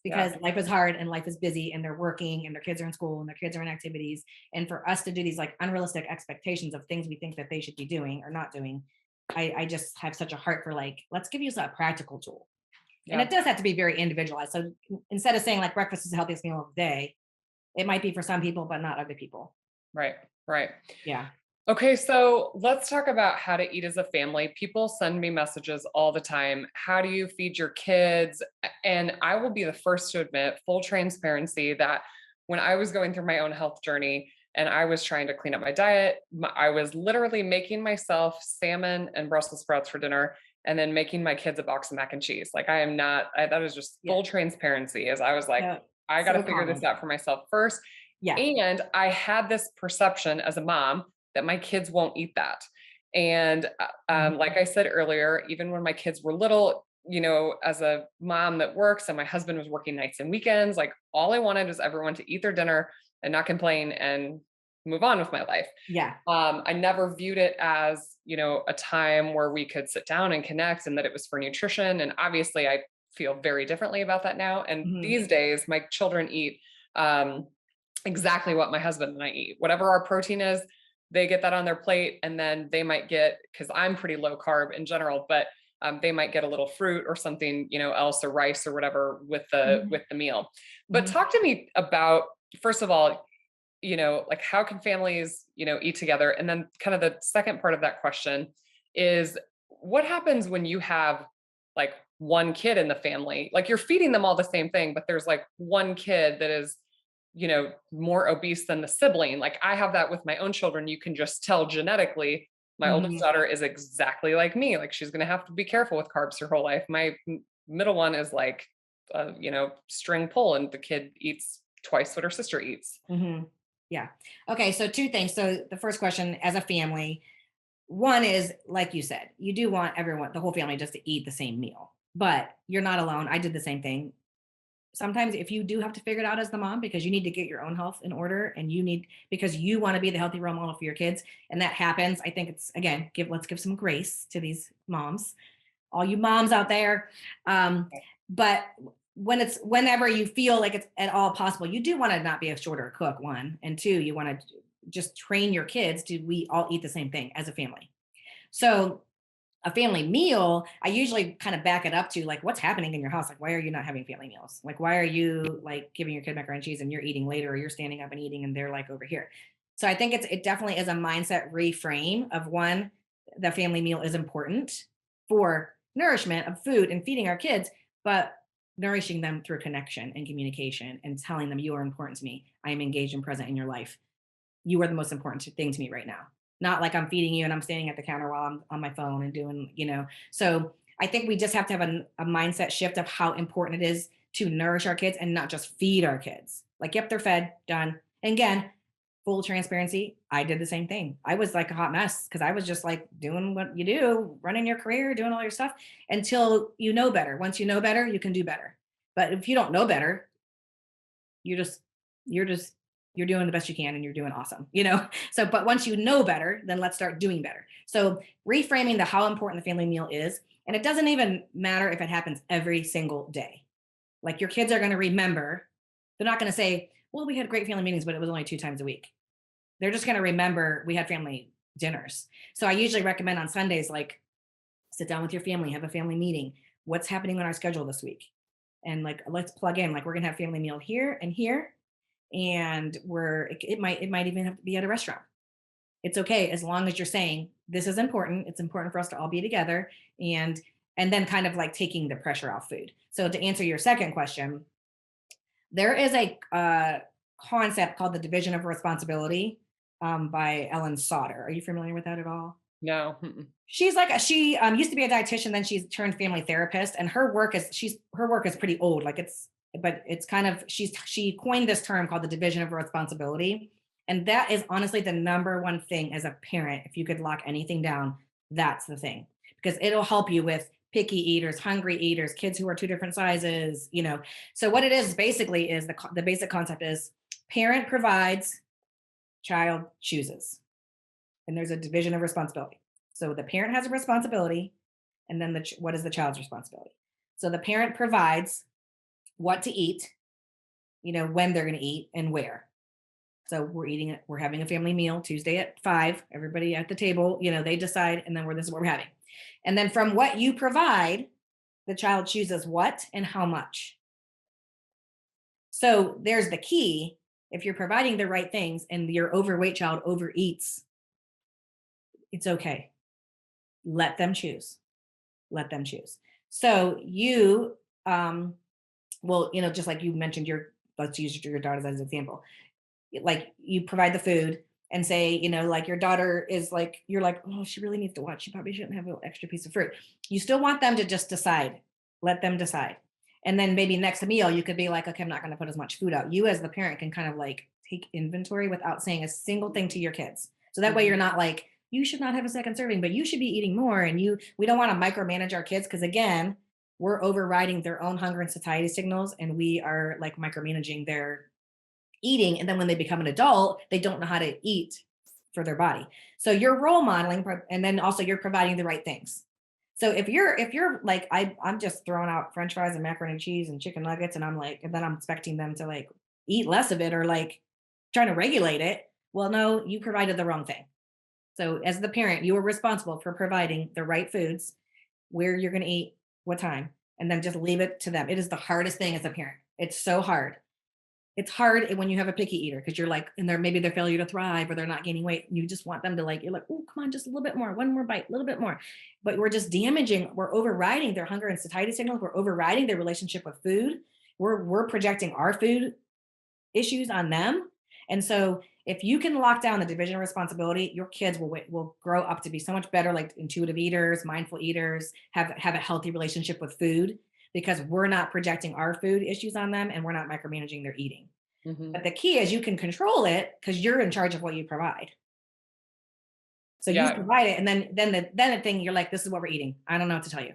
Yeah. Because life is hard and life is busy and they're working and their kids are in school and their kids are in activities. And for us to do these like unrealistic expectations of things we think that they should be doing or not doing, I just have such a heart for like, let's give you a practical tool. And Yeah. it does have to be very individualized. So instead of saying like breakfast is the healthiest meal of the day, it might be for some people, but not other people. Right. Right. Yeah. Okay, so let's talk about how to eat as a family. People send me messages all the time. How do you feed your kids? And I will be the first to admit, full transparency, that when I was going through my own health journey and I was trying to clean up my diet, I was literally making myself salmon and Brussels sprouts for dinner and then making my kids a box of mac and cheese. Like I am not, that is just Yeah. full transparency, as I was like, Yeah. I got to So figure this common. out for myself first. Yeah. And I had this perception as a mom that my kids won't eat that. And like I said earlier, even when my kids were little, as a mom that works and my husband was working nights and weekends, like all I wanted was everyone to eat their dinner and not complain and move on with my life. Yeah. I never viewed it as, a time where we could sit down and connect and that it was for nutrition. And obviously I feel very differently about that now. And Mhm. these days my children eat exactly what my husband and I eat. Whatever our protein is, they get that on their plate, and then they might get, because I'm pretty low carb in general, but they might get a little fruit or something, else, or rice or whatever with the Mhm. with the meal. But Mhm. talk to me about, first of all, like how can families, eat together? And then kind of the second part of that question is, what happens when you have like one kid in the family? Like you're feeding them all the same thing, but there's like one kid that is, more obese than the sibling. Like I have that with my own children. You can just tell genetically. My oldest Mhm. daughter is exactly like me. Like she's going to have to be careful with carbs her whole life. My middle one is like, string pull, and the kid eats twice what her sister eats. Mhm. Yeah. Okay. So two things. So the first question, as a family, one is like you said, you do want everyone, the whole family, just to eat the same meal, but you're not alone. I did the same thing. Sometimes if you do have to figure it out as the mom because you need to get your own health in order and you need because you want to be the healthy role model for your kids, and that happens, I think it's again, let's give some grace to these moms, all you moms out there. But whenever you feel like it's at all possible, you do want to not be a shorter cook, one, and two, you want to just train your kids to we all eat the same thing as a family. So a family meal, I usually kind of back it up to like what's happening in your house. Like, why are you not having family meals? Like, why are you like giving your kid macaroni and cheese and you're eating later, or you're standing up and eating and they're like over here? So I think it definitely is a mindset reframe of one, the family meal is important for nourishment of food and feeding our kids, but nourishing them through connection and communication and telling them you are important to me. I am engaged and present in your life. You are the most important thing to me right now. Not like I'm feeding you and I'm standing at the counter while I'm on my phone and doing, So I think we just have to have a mindset shift of how important it is to nourish our kids and not just feed our kids. Like, yep, they're fed, done. And again, full transparency, I did the same thing. I was like a hot mess because I was just like doing what you do, running your career, doing all your stuff until you know better. Once you know better, you can do better. But if you don't know better, you're just you're just you're doing the best you can and you're doing awesome. So but once you know better, then let's start doing better. So reframing the how important the family meal is, and it doesn't even matter if it happens every single day. Like, your kids are going to remember. They're not going to say, well, we had great family meetings, but it was only 2 times a week. They're just going to remember we had family dinners. So I usually recommend on Sundays, like, sit down with your family, have a family meeting. What's happening on our schedule this week? And like, let's plug in, like, we're going to have family meal here and here. And it might even have to be at a restaurant. It's okay as long as you're saying this is important. It's important for us to all be together, and then kind of like taking the pressure off food. So to answer your second question, there is a concept called the division of responsibility, by Ellen Sauter. Are you familiar with that at all? No. Mm-mm. She's like she used to be a dietitian, then she's turned family therapist, and her work is pretty old. Like, it's kind of, she coined this term called the division of responsibility, and that is honestly the number one thing as a parent. If you could lock anything down, that's the thing, because it'll help you with picky eaters, hungry eaters, kids who are two different sizes. So what it is basically is the basic concept is parent provides, child chooses, and there's a division of responsibility. So the parent has a responsibility, and then what is the child's responsibility? So the parent provides what to eat, when they're going to eat and where. So we're having a family meal Tuesday at 5, everybody at the table, they decide, and then this is what we're having. And then from what you provide, the child chooses what and how much. So there's the key. If you're providing the right things and your overweight child overeats, it's okay. Let them choose. Let them choose. So you, just like you mentioned, let's use your daughter as an example. Like, you provide the food and say, like, your daughter is like, you're like, oh, she really needs to watch. She probably shouldn't have an extra piece of fruit. You still want them to just decide. Let them decide. And then maybe next meal, you could be like, okay, I'm not going to put as much food out. You as the parent can kind of like take inventory without saying a single thing to your kids. So that way you're not like, you should not have a second serving, but you should be eating more. And we don't want to micromanage our kids, because again, we're overriding their own hunger and satiety signals, and we are like micromanaging their eating. And then when they become an adult, they don't know how to eat for their body. So you're role modeling, and then also you're providing the right things. So if you're like, I'm just throwing out French fries and macaroni and cheese and chicken nuggets, and then I'm expecting them to like eat less of it, or like trying to regulate it. Well, no, you provided the wrong thing. So as the parent, you are responsible for providing the right foods, where you're going to eat, what time, and then just leave it to them. It is the hardest thing as a parent. It's so hard. It's hard when you have a picky eater, because you're like, and maybe they're failure to thrive, or they're not gaining weight. You just want them to like, you're like, oh, come on, just a little bit more, one more bite, a little bit more. But we're overriding their hunger and satiety signals. We're overriding their relationship with food. We're projecting our food issues on them. And so if you can lock down the division of responsibility, your kids will grow up to be so much better, like intuitive eaters, mindful eaters, have a healthy relationship with food, because we're not projecting our food issues on them, and we're not micromanaging their eating. Mm-hmm. But the key is you can control it because you're in charge of what you provide. So you provide it, and then the thing, you're like, this is what we're eating. I don't know what to tell you.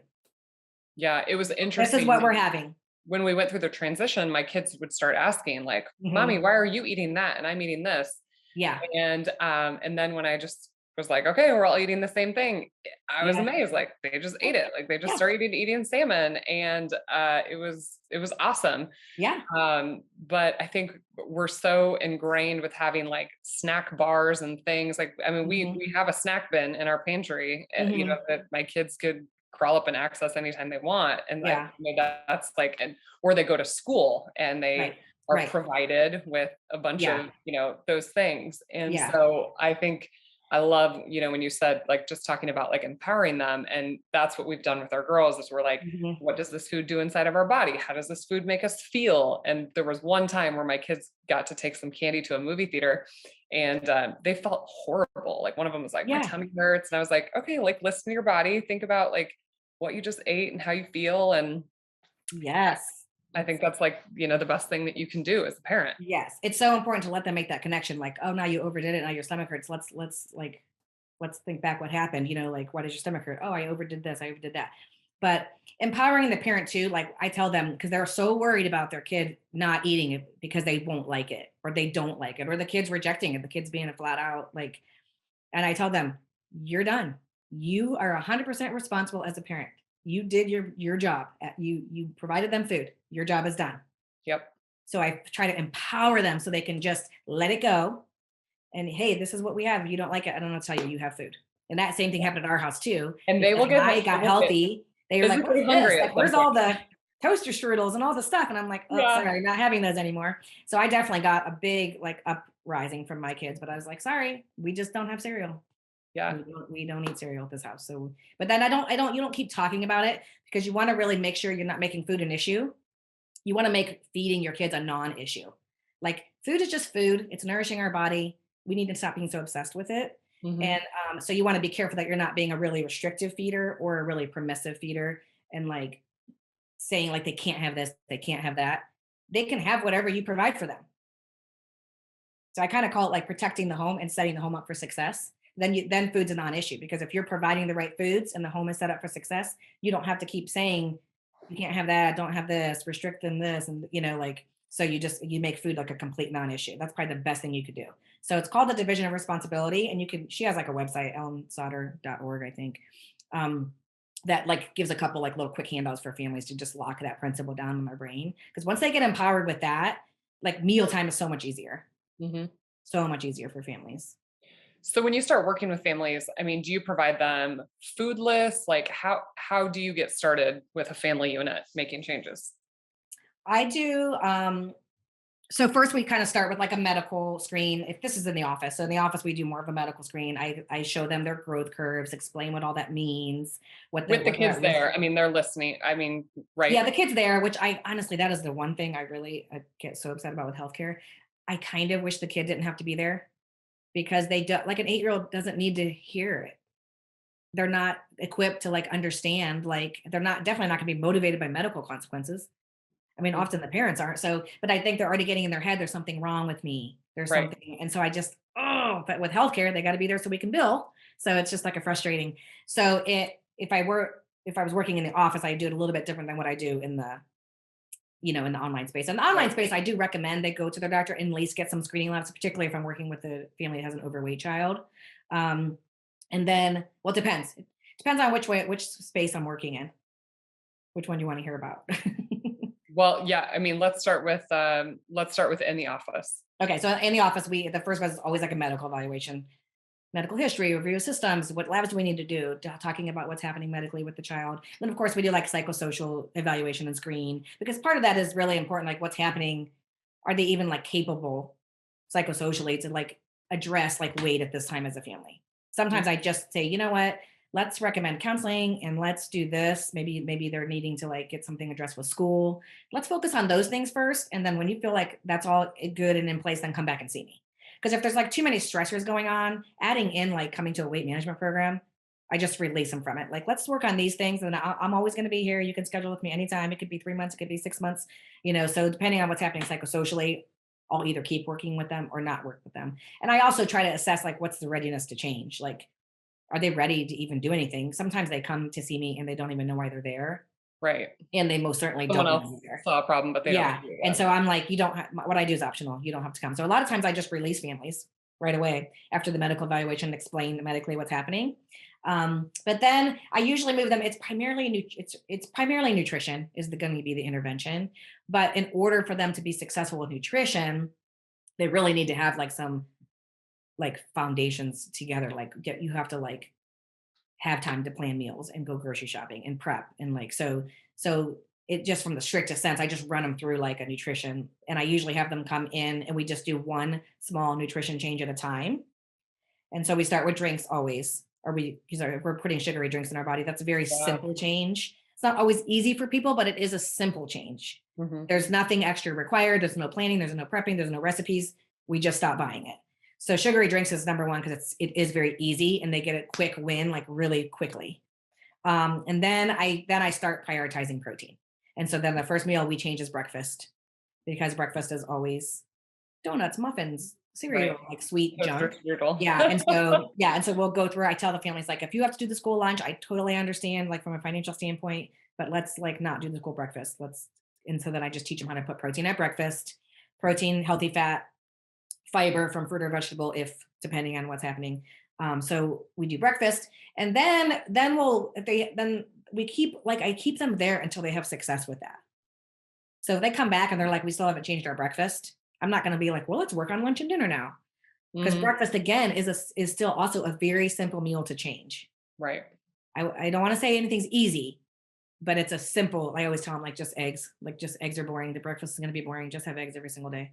Yeah, it was interesting. This is what we're having. When we went through the transition, my kids would start asking like, Mhm. Mommy, why are you eating that? And I'm eating this. Yeah. And then when I just was like, okay, we're all eating the same thing, I was amazed. Like, they just ate it. Like, they just started eating salmon, and it was awesome. Yeah. But I think we're so ingrained with having like snack bars and things. Like, I mean, we have a snack bin in our pantry, that my kids could crawl up and access anytime they want. And that's like, or they go to school and they are Right. provided with a bunch Yeah. of, those things. And Yeah. so I think I love, when you said like just talking about like empowering them. And that's what we've done with our girls is we're like, Mhm. what does this food do inside of our body? How does this food make us feel? And there was one time where my kids got to take some candy to a movie theater and they felt horrible. Like one of them was like, my Yeah. tummy hurts. And I was like, okay, like listen to your body, think about like what you just ate and how you feel. And Yes. I think that's like, the best thing that you can do as a parent. Yes. It's so important to let them make that connection. Like, oh, now you overdid it. Now your stomach hurts. Let's think back what happened. Like, why does your stomach hurt? Oh, I overdid this. I overdid that. But empowering the parent too, like I tell them, because they're so worried about their kid not eating it because they won't like it or they don't like it or the kid's rejecting it, the kid's being a flat out like, and I tell them, you're done. You are 100% responsible as a parent. You did your job. You provided them food. Your job is done. Yep. So I try to empower them so they can just let it go. And hey, this is what we have. If you don't like it, I don't know to tell you, you have food. And that same thing happened at our house too. And they Because will when I they got will get healthy, they were like, what's physically this? hungry at Like, some where's point. all the toaster strudels and all the stuff? And I'm like, oh, Yeah. sorry, not having those anymore. So I definitely got a big like uprising from my kids, but I was like, sorry, we just don't have cereal. Yeah. We don't eat cereal at this house. So, but then you don't keep talking about it because you want to really make sure you're not making food an issue. You want to make feeding your kids a non-issue. Like food is just food. It's nourishing our body. We need to stop being so obsessed with it. Mhm. And so you want to be careful that you're not being a really restrictive feeder or a really permissive feeder and like saying like they can't have this, they can't have that. They can have whatever you provide for them. So I kind of call it like protecting the home and setting the home up for success. Then food's a non-issue because if you're providing the right foods and the home is set up for success, you don't have to keep saying you can't have that, don't have this, restrict them this, and like so you make food like a complete non-issue. That's probably the best thing you could do. So it's called the Division of Responsibility, and she has like a website, ellensauter.org, I think. That like gives a couple like little quick handouts for families to just lock that principle down in their brain. Because once they get empowered with that, like mealtime is so much easier. Mhm. So much easier for families. So when you start working with families, I mean, do you provide them food lists? Like how do you get started with a family unit making changes? I do. So first we kind of start with like a medical screen. If this is in the office, so in the office we do more of a medical screen. I show them their growth curves, explain what all that means, With the what they're kids at risk. there, I mean, they're listening. I mean, right? Yeah, the kids there, which I honestly that is the one thing I get so upset about with healthcare. I kind of wish the kid didn't have to be there because they do like an 8-year-old doesn't need to hear it. They're not equipped to like understand, like they're not definitely not gonna be motivated by medical consequences. I mean, Mm, often the parents aren't. So, but I think they're already getting in their head, there's something wrong with me. There's right. something. And so I just, oh, but with healthcare, they got to be there so we can bill. So it's just like a frustrating. So if I was working in the office, I do it a little bit different than what I do in the online space. In the online Right. space, I do recommend they go to their doctor and at least get some screening labs, particularly if I'm working with a family that has an overweight child. Um, and then, well, it depends. It depends on which space I'm working in. Which one do you want to hear about? Well, yeah, I mean, let's start with in the office. Okay, so in the office, the first one is always like a medical evaluation, medical history, review of systems, what labs do we need to do, talking about what's happening medically with the child. Then of course we do like psychosocial evaluation and screen because part of that is really important, like what's happening. Are they even like capable psychosocially to like address like weight at this time as a family? Mm, Sometimes I just say, you know what, let's recommend counseling and let's do this. Maybe they're needing to like get something addressed with school. Let's focus on those things first. And then when you feel like that's all good and in place, then come back and see me. Because if there's like too many stressors going on, adding in like coming to a weight management program, I just release them from it. Like, let's work on these things. And I'm always going to be here. You can schedule with me anytime. It could be 3 months, it could be 6 months, so depending on what's happening psychosocially, I'll either keep working with them or not work with them. And I also try to assess like what's the readiness to change. Like, are they ready to even do anything? Sometimes they come to see me and they don't even know why they're there. right. And they most certainly Someone don't want to else be there. saw a problem, but they don't know Yeah. who it And was. so I'm like, you don't have, what I do is optional. You don't have to come. So a lot of times I just release families right away after the medical evaluation, explain medically what's happening. But then I usually move them. It's primarily nutrition is going to be the intervention. But in order for them to be successful with nutrition, they really need to have like some like foundations together. Like you have to like have time to plan meals and go grocery shopping and prep and like so it just from the strictest sense, I just run them through like a nutrition, and I usually have them come in and we just do one small nutrition change at a time. And so we start with drinks always, or because we're putting sugary drinks in our body. That's a very Yeah. simple change. It's not always easy for people, but it is a simple change. Mhm. There's nothing extra required. There's no planning. There's no prepping. There's no recipes. We just stop buying it. So sugary drinks is number one because it is very easy and they get a quick win like really quickly. And then I start prioritizing protein. And so then the first meal we change is breakfast because breakfast is always donuts, muffins, cereal, Right. like sweet Toaster junk. strudel. And so we'll go through. I tell the families like, if you have to do the school lunch, I totally understand, like from a financial standpoint, but let's like not do the school breakfast. And so then I just teach them how to put protein at breakfast, protein, healthy fat, fiber from fruit or vegetable, if depending on what's happening. So we do breakfast, and then we'll if they then we keep like I keep them there until they have success with that. So if they come back and they're like, we still haven't changed our breakfast, I'm not going to be like, well, let's work on lunch and dinner now, because Mhm. breakfast again is still also a very simple meal to change. Right. I don't want to say anything's easy, but it's a simple. I always tell them like just eggs are boring. The breakfast is going to be boring. Just have eggs every single day.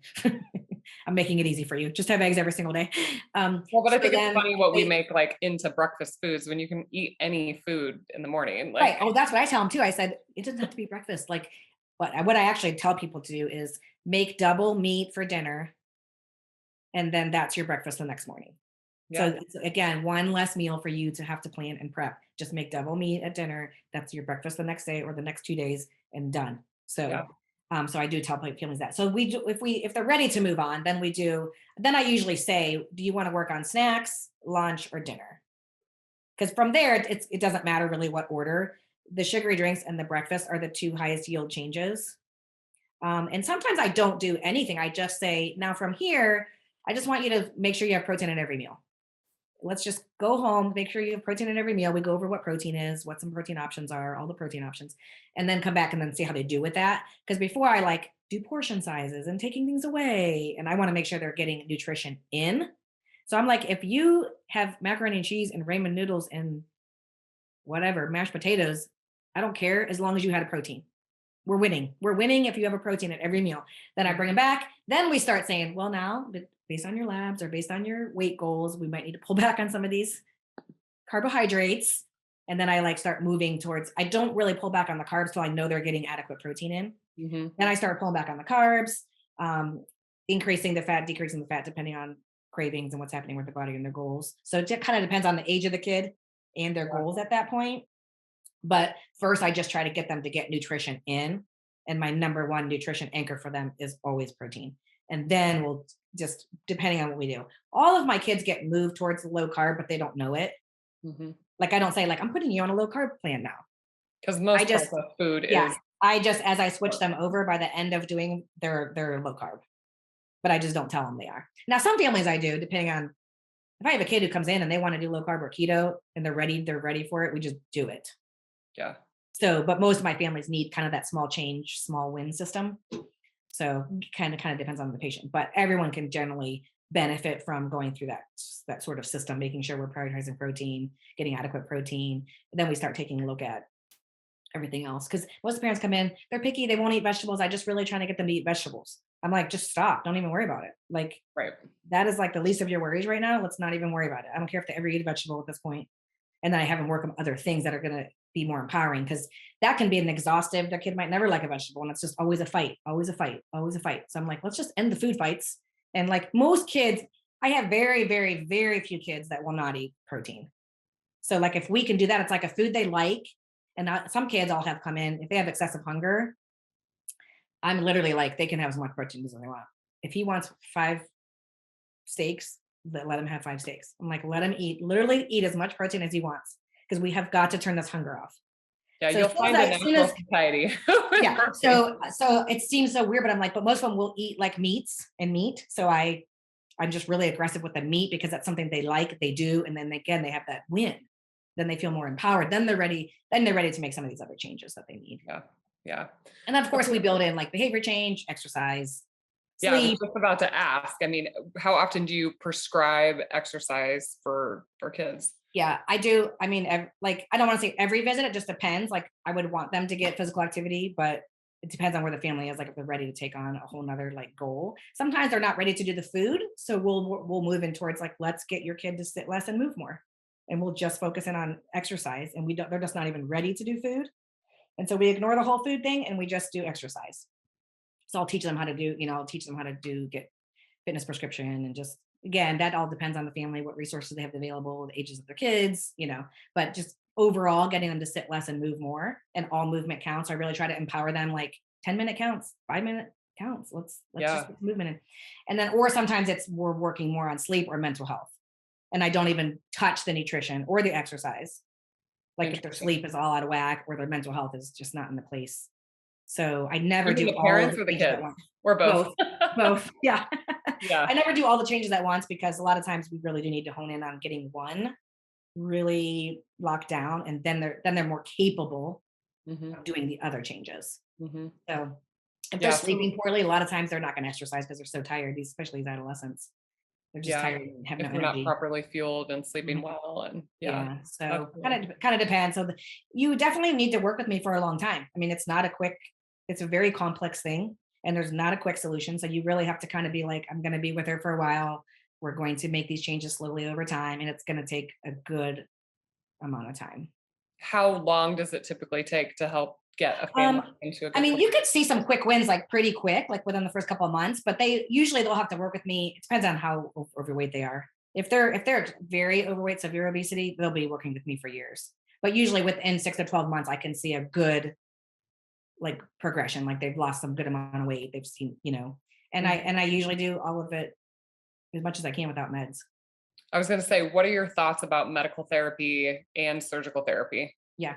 I'm making it easy for you. Just have eggs every single day. Well, but I So think it's then funny what we they, make like into breakfast foods when you can eat any food in the morning. right. Like, Oh, that's what I tell them too. I said it doesn't have to be breakfast. Like, what I actually tell people to do is make double meat for dinner, and then that's your breakfast the next morning. So yeah, it's, again, one less meal for you to have to plan and prep. Just make double meat at dinner. That's your breakfast the next day or the next 2 days, and done. yeah. So I do tell families that. So we do if they're ready to move on, then we do. Then I usually say, do you want to work on snacks, lunch, or dinner? Because from there, it doesn't matter really what order. The sugary drinks and the breakfast are the two highest yield changes. And sometimes I don't do anything. I just say, now from here, I just want you to make sure you have protein in every meal. Let's just go home, make sure you have protein in every meal. We go over what protein is, what some protein options are, all the protein options, and then come back and then see how they do with that. Because before I like do portion sizes and taking things away, and I want to make sure they're getting nutrition in. So I'm like, if you have macaroni and cheese and ramen noodles and whatever, mashed potatoes, I don't care as long as you had a protein. We're winning. We're winning if you have a protein at every meal. Then I bring them back. Then we start saying, well, now, based on your labs or based on your weight goals, we might need to pull back on some of these carbohydrates. And then I like start moving towards, I don't really pull back on the carbs till I know they're getting adequate protein in. Hmm. Then I start pulling back on the carbs, increasing the fat, decreasing the fat, depending on cravings and what's happening with the body and their goals. So it kind of depends on the age of the kid and their Yeah. goals at that point. But first, I just try to get them to get nutrition in. And my number one nutrition anchor for them is always protein. And then we'll just, depending on what we do, all of my kids get moved towards low carb, but they don't know it. Hmm. Like, I don't say, like, I'm putting you on a low carb plan now. Because I most just, processed food yeah, is, I just, as I switch them over by the end of doing their low carb, but I just don't tell them they are. Now, some families I do, depending on if I have a kid who comes in and they want to do low carb or keto and they're ready for it, we just do it. yeah, So, but most of my families need kind of that small change, small win system. So kind of depends on the patient, but everyone can generally benefit from going through that sort of system, making sure we're prioritizing protein, getting adequate protein. Then we start taking a look at everything else. Because most parents come in, they're picky, they won't eat vegetables. I just really trying to get them to eat vegetables. I'm like, just stop. Don't even worry about it. Like right. that is like the least of your worries right now. Let's not even worry about it. I don't care if they ever eat a vegetable at this point. And then I have them work on other things that are going to be more empowering, because that can be an exhaustive. Their kid might never like a vegetable, and it's just always a fight, always a fight, always a fight. So I'm like, let's just end the food fights. And like most kids, I have very, very, very few kids that will not eat protein. So like if we can do that, it's like a food they like. And some kids I'll have come in if they have excessive hunger. I'm literally like, they can have as much protein as they want. If he wants 5 steaks, let him have 5 steaks. I'm like, let him literally eat as much protein as he wants, because we have got to turn this hunger off. Yeah, So you'll find a as soon natural as society. yeah, so it seems so weird, but I'm like, but most of them will eat like meats and meat. So I'm just really aggressive with the meat because that's something they like, they do, and then again they have that win. Then they feel more empowered. Then they're ready. Then they're ready to make some of these other changes that they need. Yeah, yeah. And then of course we build in like behavior change, exercise, Yeah, I was sleep. just about to ask. I mean, how often do you prescribe exercise for kids? Yeah, I do. I mean, like, I don't want to say every visit, it just depends. Like, I would want them to get physical activity, but it depends on where the family is. Like, if they're ready to take on a whole nother like goal. Sometimes they're not ready to do the food. So we'll move in towards like, let's get your kid to sit less and move more. And we'll just focus in on exercise. And they're just not even ready to do food. And so we ignore the whole food thing and we just do exercise. So I'll teach them how to do, I'll teach them how to get fitness prescription, and just, again, that all depends on the family, what resources they have available, the ages of their kids, but just overall getting them to sit less and move more, and all movement counts. I really try to empower them, like 10-minute counts, 5-minute counts. Let's just Yeah. get movement in. And then, or sometimes we're working more on sleep or mental health. And I don't even touch the nutrition or the exercise. Like if their Interesting. sleep is all out of whack or their mental health is just not in the place. So I never Even do the all of parents the or the changes at kids once. or both? Both, both. Yeah. Yeah. I never do all the changes at once, because a lot of times we really do need to hone in on getting one really locked down, and then they're more capable Hmm. of doing the other changes. Hmm. So if they're Yeah. So, sleeping poorly, a lot of times they're not going to exercise because they're so tired, especially as adolescents. They're just yeah. tired and have no If they're not energy. properly fueled and sleeping Mhm. well, and yeah, Yeah. So absolutely. kind of depends. So you definitely need to work with me for a long time. I mean, it's a very complex thing, and there's not a quick solution. So you really have to kind of be like, I'm going to be with her for a while. We're going to make these changes slowly over time, and it's going to take a good amount of time. How long does it typically take to help get a family Um, into a I good mean, place? you could see some quick wins like pretty quick, like within the first couple of months, but they'll have to work with me. It depends on how overweight they are. If they're very overweight, severe obesity, they'll be working with me for years. But usually within 6 to 12 months, I can see a good like progression. Like they've lost some good amount of weight. They've seen, and I Mhm. and I usually do all of it as much as I can without meds. I was going to say, what are your thoughts about medical therapy and surgical therapy? Yeah.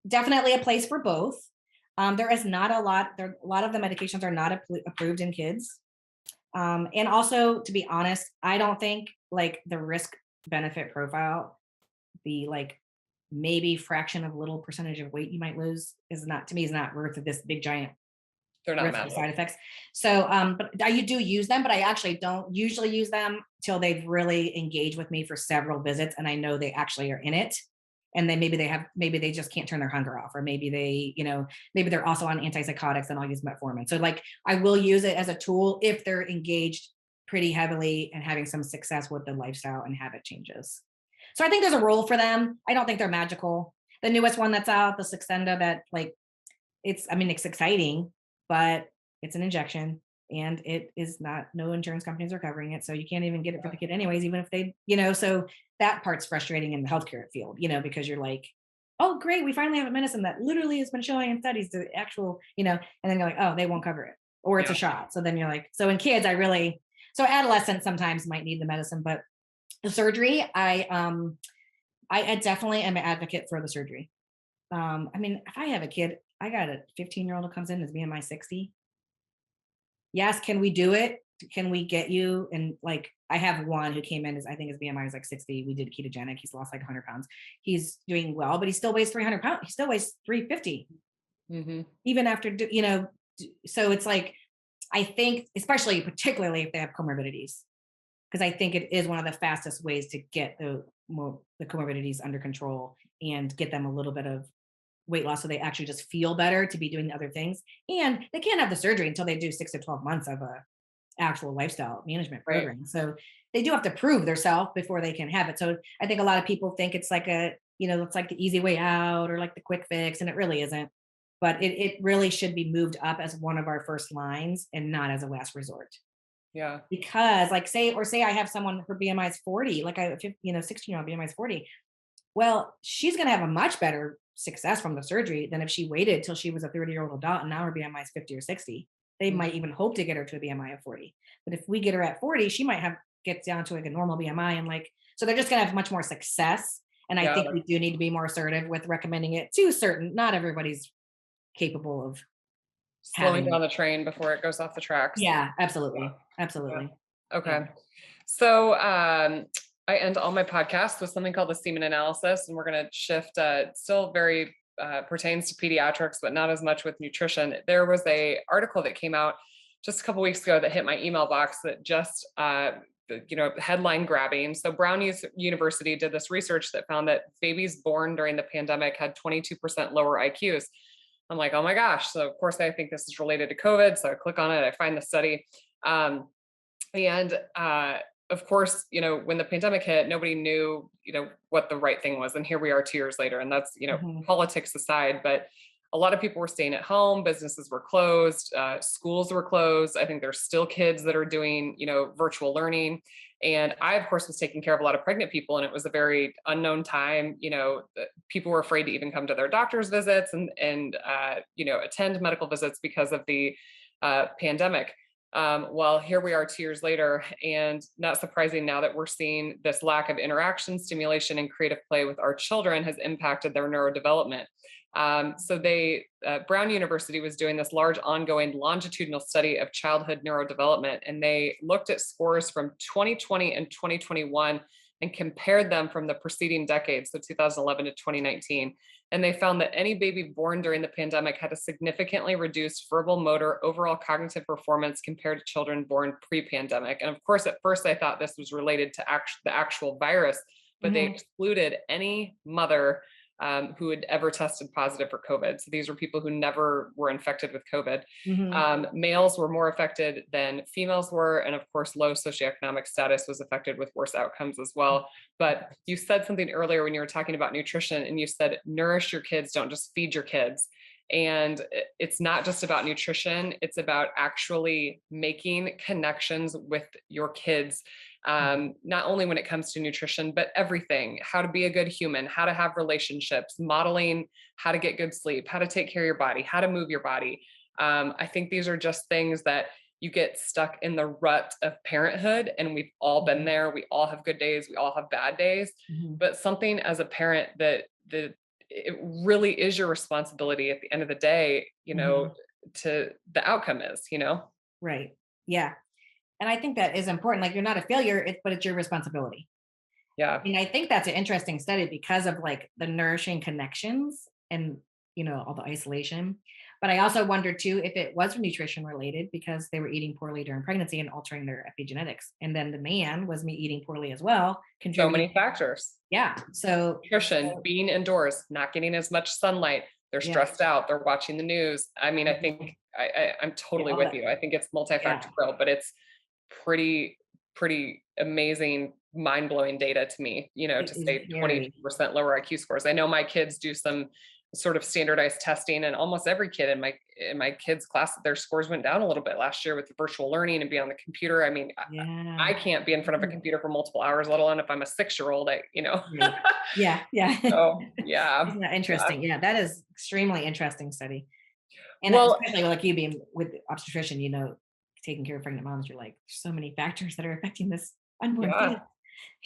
Definitely a place for both. There is not a lot, a lot of the medications are not approved in kids. And also, to be honest, I don't think like the risk benefit profile, the like maybe fraction of little percentage of weight you might lose is not, to me, is not worth this big giant They're not risk of massive. side effects. So, but I do use them, but I actually don't usually use them till they've really engaged with me for several visits, and I know they actually are in it. And then maybe they just can't turn their hunger off, or maybe maybe they're also on antipsychotics, and I'll use metformin. So, like, I will use it as a tool if they're engaged pretty heavily and having some success with the lifestyle and habit changes. So, I think there's a role for them. I don't think they're magical. The newest one that's out, the Saxenda, that like I mean, it's exciting, but it's an injection, and it is not, no insurance companies are covering it. So you can't even get it for the kid anyways, even if so that part's frustrating in the healthcare field, because you're like, oh, great, we finally have a medicine that literally has been showing in studies the actual, and then you're like, oh, they won't cover it, or it's Yeah. a shot. So then you're like, so in kids, so adolescents sometimes might need the medicine, but the surgery, I definitely am an advocate for the surgery. I mean, if I have a kid, I got a 15-year-old who comes in as BMI 60. Yes, can we do it? Can we get you? And like, I have one who came in I think his BMI is like 60. We did ketogenic. He's lost like 100 pounds. He's doing well, but he still weighs 300 pounds. He still weighs 350, Hmm. even after, so it's like, I think, especially particularly if they have comorbidities, because I think it is one of the fastest ways to get the comorbidities under control and get them a little bit of weight loss, so they actually just feel better to be doing other things. And they can't have the surgery until they do 6 to 12 months of a actual lifestyle management Right. program. So they do have to prove themselves before they can have it. So I think a lot of people think it's like it's like the easy way out or like the quick fix, and it really isn't. But it really should be moved up as one of our first lines and not as a last resort. Yeah. Because like say I have someone, her BMI is 40, like 16-year-old BMI is 40. Well, she's going to have a much better success from the surgery than if she waited till she was a 30-year-old adult and now her BMI is 50 or 60. They Mhm. might even hope to get her to a BMI of 40. But if we get her at 40, she might get down to like a normal BMI, and like, so they're just going to have much more success. And I Yeah. think we do need to be more assertive with recommending it to not everybody's capable of Slowing having. down the train before it goes off the tracks. Yeah, Yeah. absolutely. Yeah. Absolutely. Yeah. Okay. So I end all my podcasts with something called the semen analysis, and we're going to shift. Still very pertains to pediatrics, but not as much with nutrition. There was a article that came out just a couple weeks ago that hit my email box that just headline grabbing. So Brown University did this research that found that babies born during the pandemic had 22% lower IQs. I'm like, oh my gosh. So of course I think this is related to COVID. So I click on it, I find the study. And of course, when the pandemic hit, nobody knew, what the right thing was. And here we are 2 years later, and that's, politics aside, but a lot of people were staying at home, businesses were closed, schools were closed. I think there's still kids that are doing, virtual learning. And I, of course, was taking care of a lot of pregnant people, and it was a very unknown time. People were afraid to even come to their doctor's visits and attend medical visits because of the pandemic. Well, here we are 2 years later, and not surprising now that we're seeing this lack of interaction, stimulation, and creative play with our children has impacted their neurodevelopment. Brown University was doing this large ongoing longitudinal study of childhood neurodevelopment, and they looked at scores from 2020 and 2021 and compared them from the preceding decades, so 2011 to 2019. And they found that any baby born during the pandemic had a significantly reduced verbal, motor, overall cognitive performance compared to children born pre-pandemic. And of course, at first I thought this was related to the actual virus, but they excluded any mother who had ever tested positive for COVID. So these were people who never were infected with COVID. Males were more affected than females were. And of course, low socioeconomic status was affected with worse outcomes as well. But you said something earlier when you were talking about nutrition, and you said, nourish your kids, don't just feed your kids. And it's not just about nutrition, it's about actually making connections with your kids. Not only when it comes to nutrition, but everything, how to be a good human, how to have relationships, modeling how to get good sleep, how to take care of your body, how to move your body. I think these are just things that you get stuck in the rut of parenthood, and we've all been there. We all have good days. We all have bad days, but something as a parent that it really is your responsibility at the end of the day, to the outcome is, Right. Yeah. And I think that is important. Like, you're not a failure, but it's your responsibility. Yeah. And I think that's an interesting study because of like the nourishing connections and, all the isolation. But I also wondered too, if it was nutrition related because they were eating poorly during pregnancy and altering their epigenetics. And then the man was eating poorly as well. So many factors. Yeah. So nutrition, being indoors, not getting as much sunlight. They're stressed out. They're watching the news. I mean, I think I'm totally with you. I think it's multifactorial, but it's pretty amazing, mind-blowing data to me, to say 20% lower IQ scores. I know my kids do some sort of standardized testing, and almost every kid in my kids' class, their scores went down a little bit last year with the virtual learning and being on the computer. I mean, I can't be in front of a computer for multiple hours, let alone if I'm a 6-year-old, Yeah. So, yeah. Isn't that interesting? Yeah, that is extremely interesting study. And especially like you being with obstetrician, taking care of pregnant moms, you're like, there's so many factors that are affecting this unborn kid.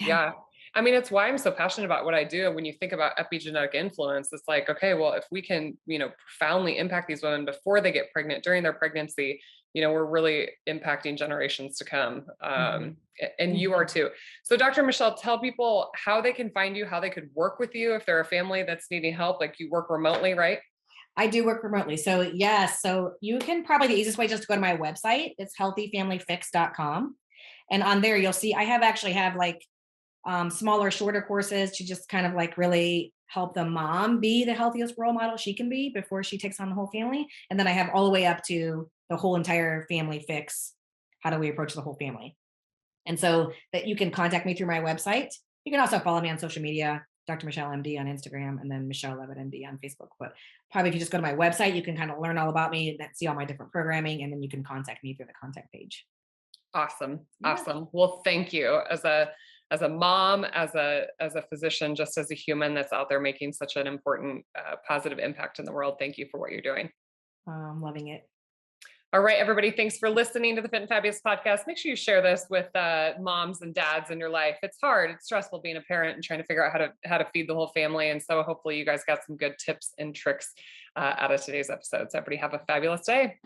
Yeah. I mean, it's why I'm so passionate about what I do. And when you think about epigenetic influence, it's like, okay, well, if we can, profoundly impact these women before they get pregnant, during their pregnancy, we're really impacting generations to come. And you are too. So Dr. Michelle, tell people how they can find you, how they could work with you if they're a family that's needing help. Like, you work remotely, right? I do work remotely. So yes, so you can probably, the easiest way just to go to my website. It's healthyfamilyfix.com. And on there, you'll see, I have like smaller, shorter courses to just kind of like really help the mom be the healthiest role model she can be before she takes on the whole family. And then I have all the way up to the whole entire family fix. How do we approach the whole family? And so that you can contact me through my website. You can also follow me on social media, Dr. Michelle MD on Instagram, and then Michelle Levitt MD on Facebook. But probably if you just go to my website, you can kind of learn all about me and see all my different programming, and then you can contact me through the contact page. Awesome. Awesome. Well, thank you as a mom, as a physician, just as a human that's out there making such an important, positive impact in the world. Thank you for what you're doing. I'm loving it. All right, everybody. Thanks for listening to the Fit and Fabulous podcast. Make sure you share this with moms and dads in your life. It's hard. It's stressful being a parent and trying to figure out how to feed the whole family. And so hopefully you guys got some good tips and tricks out of today's episode. So everybody have a fabulous day.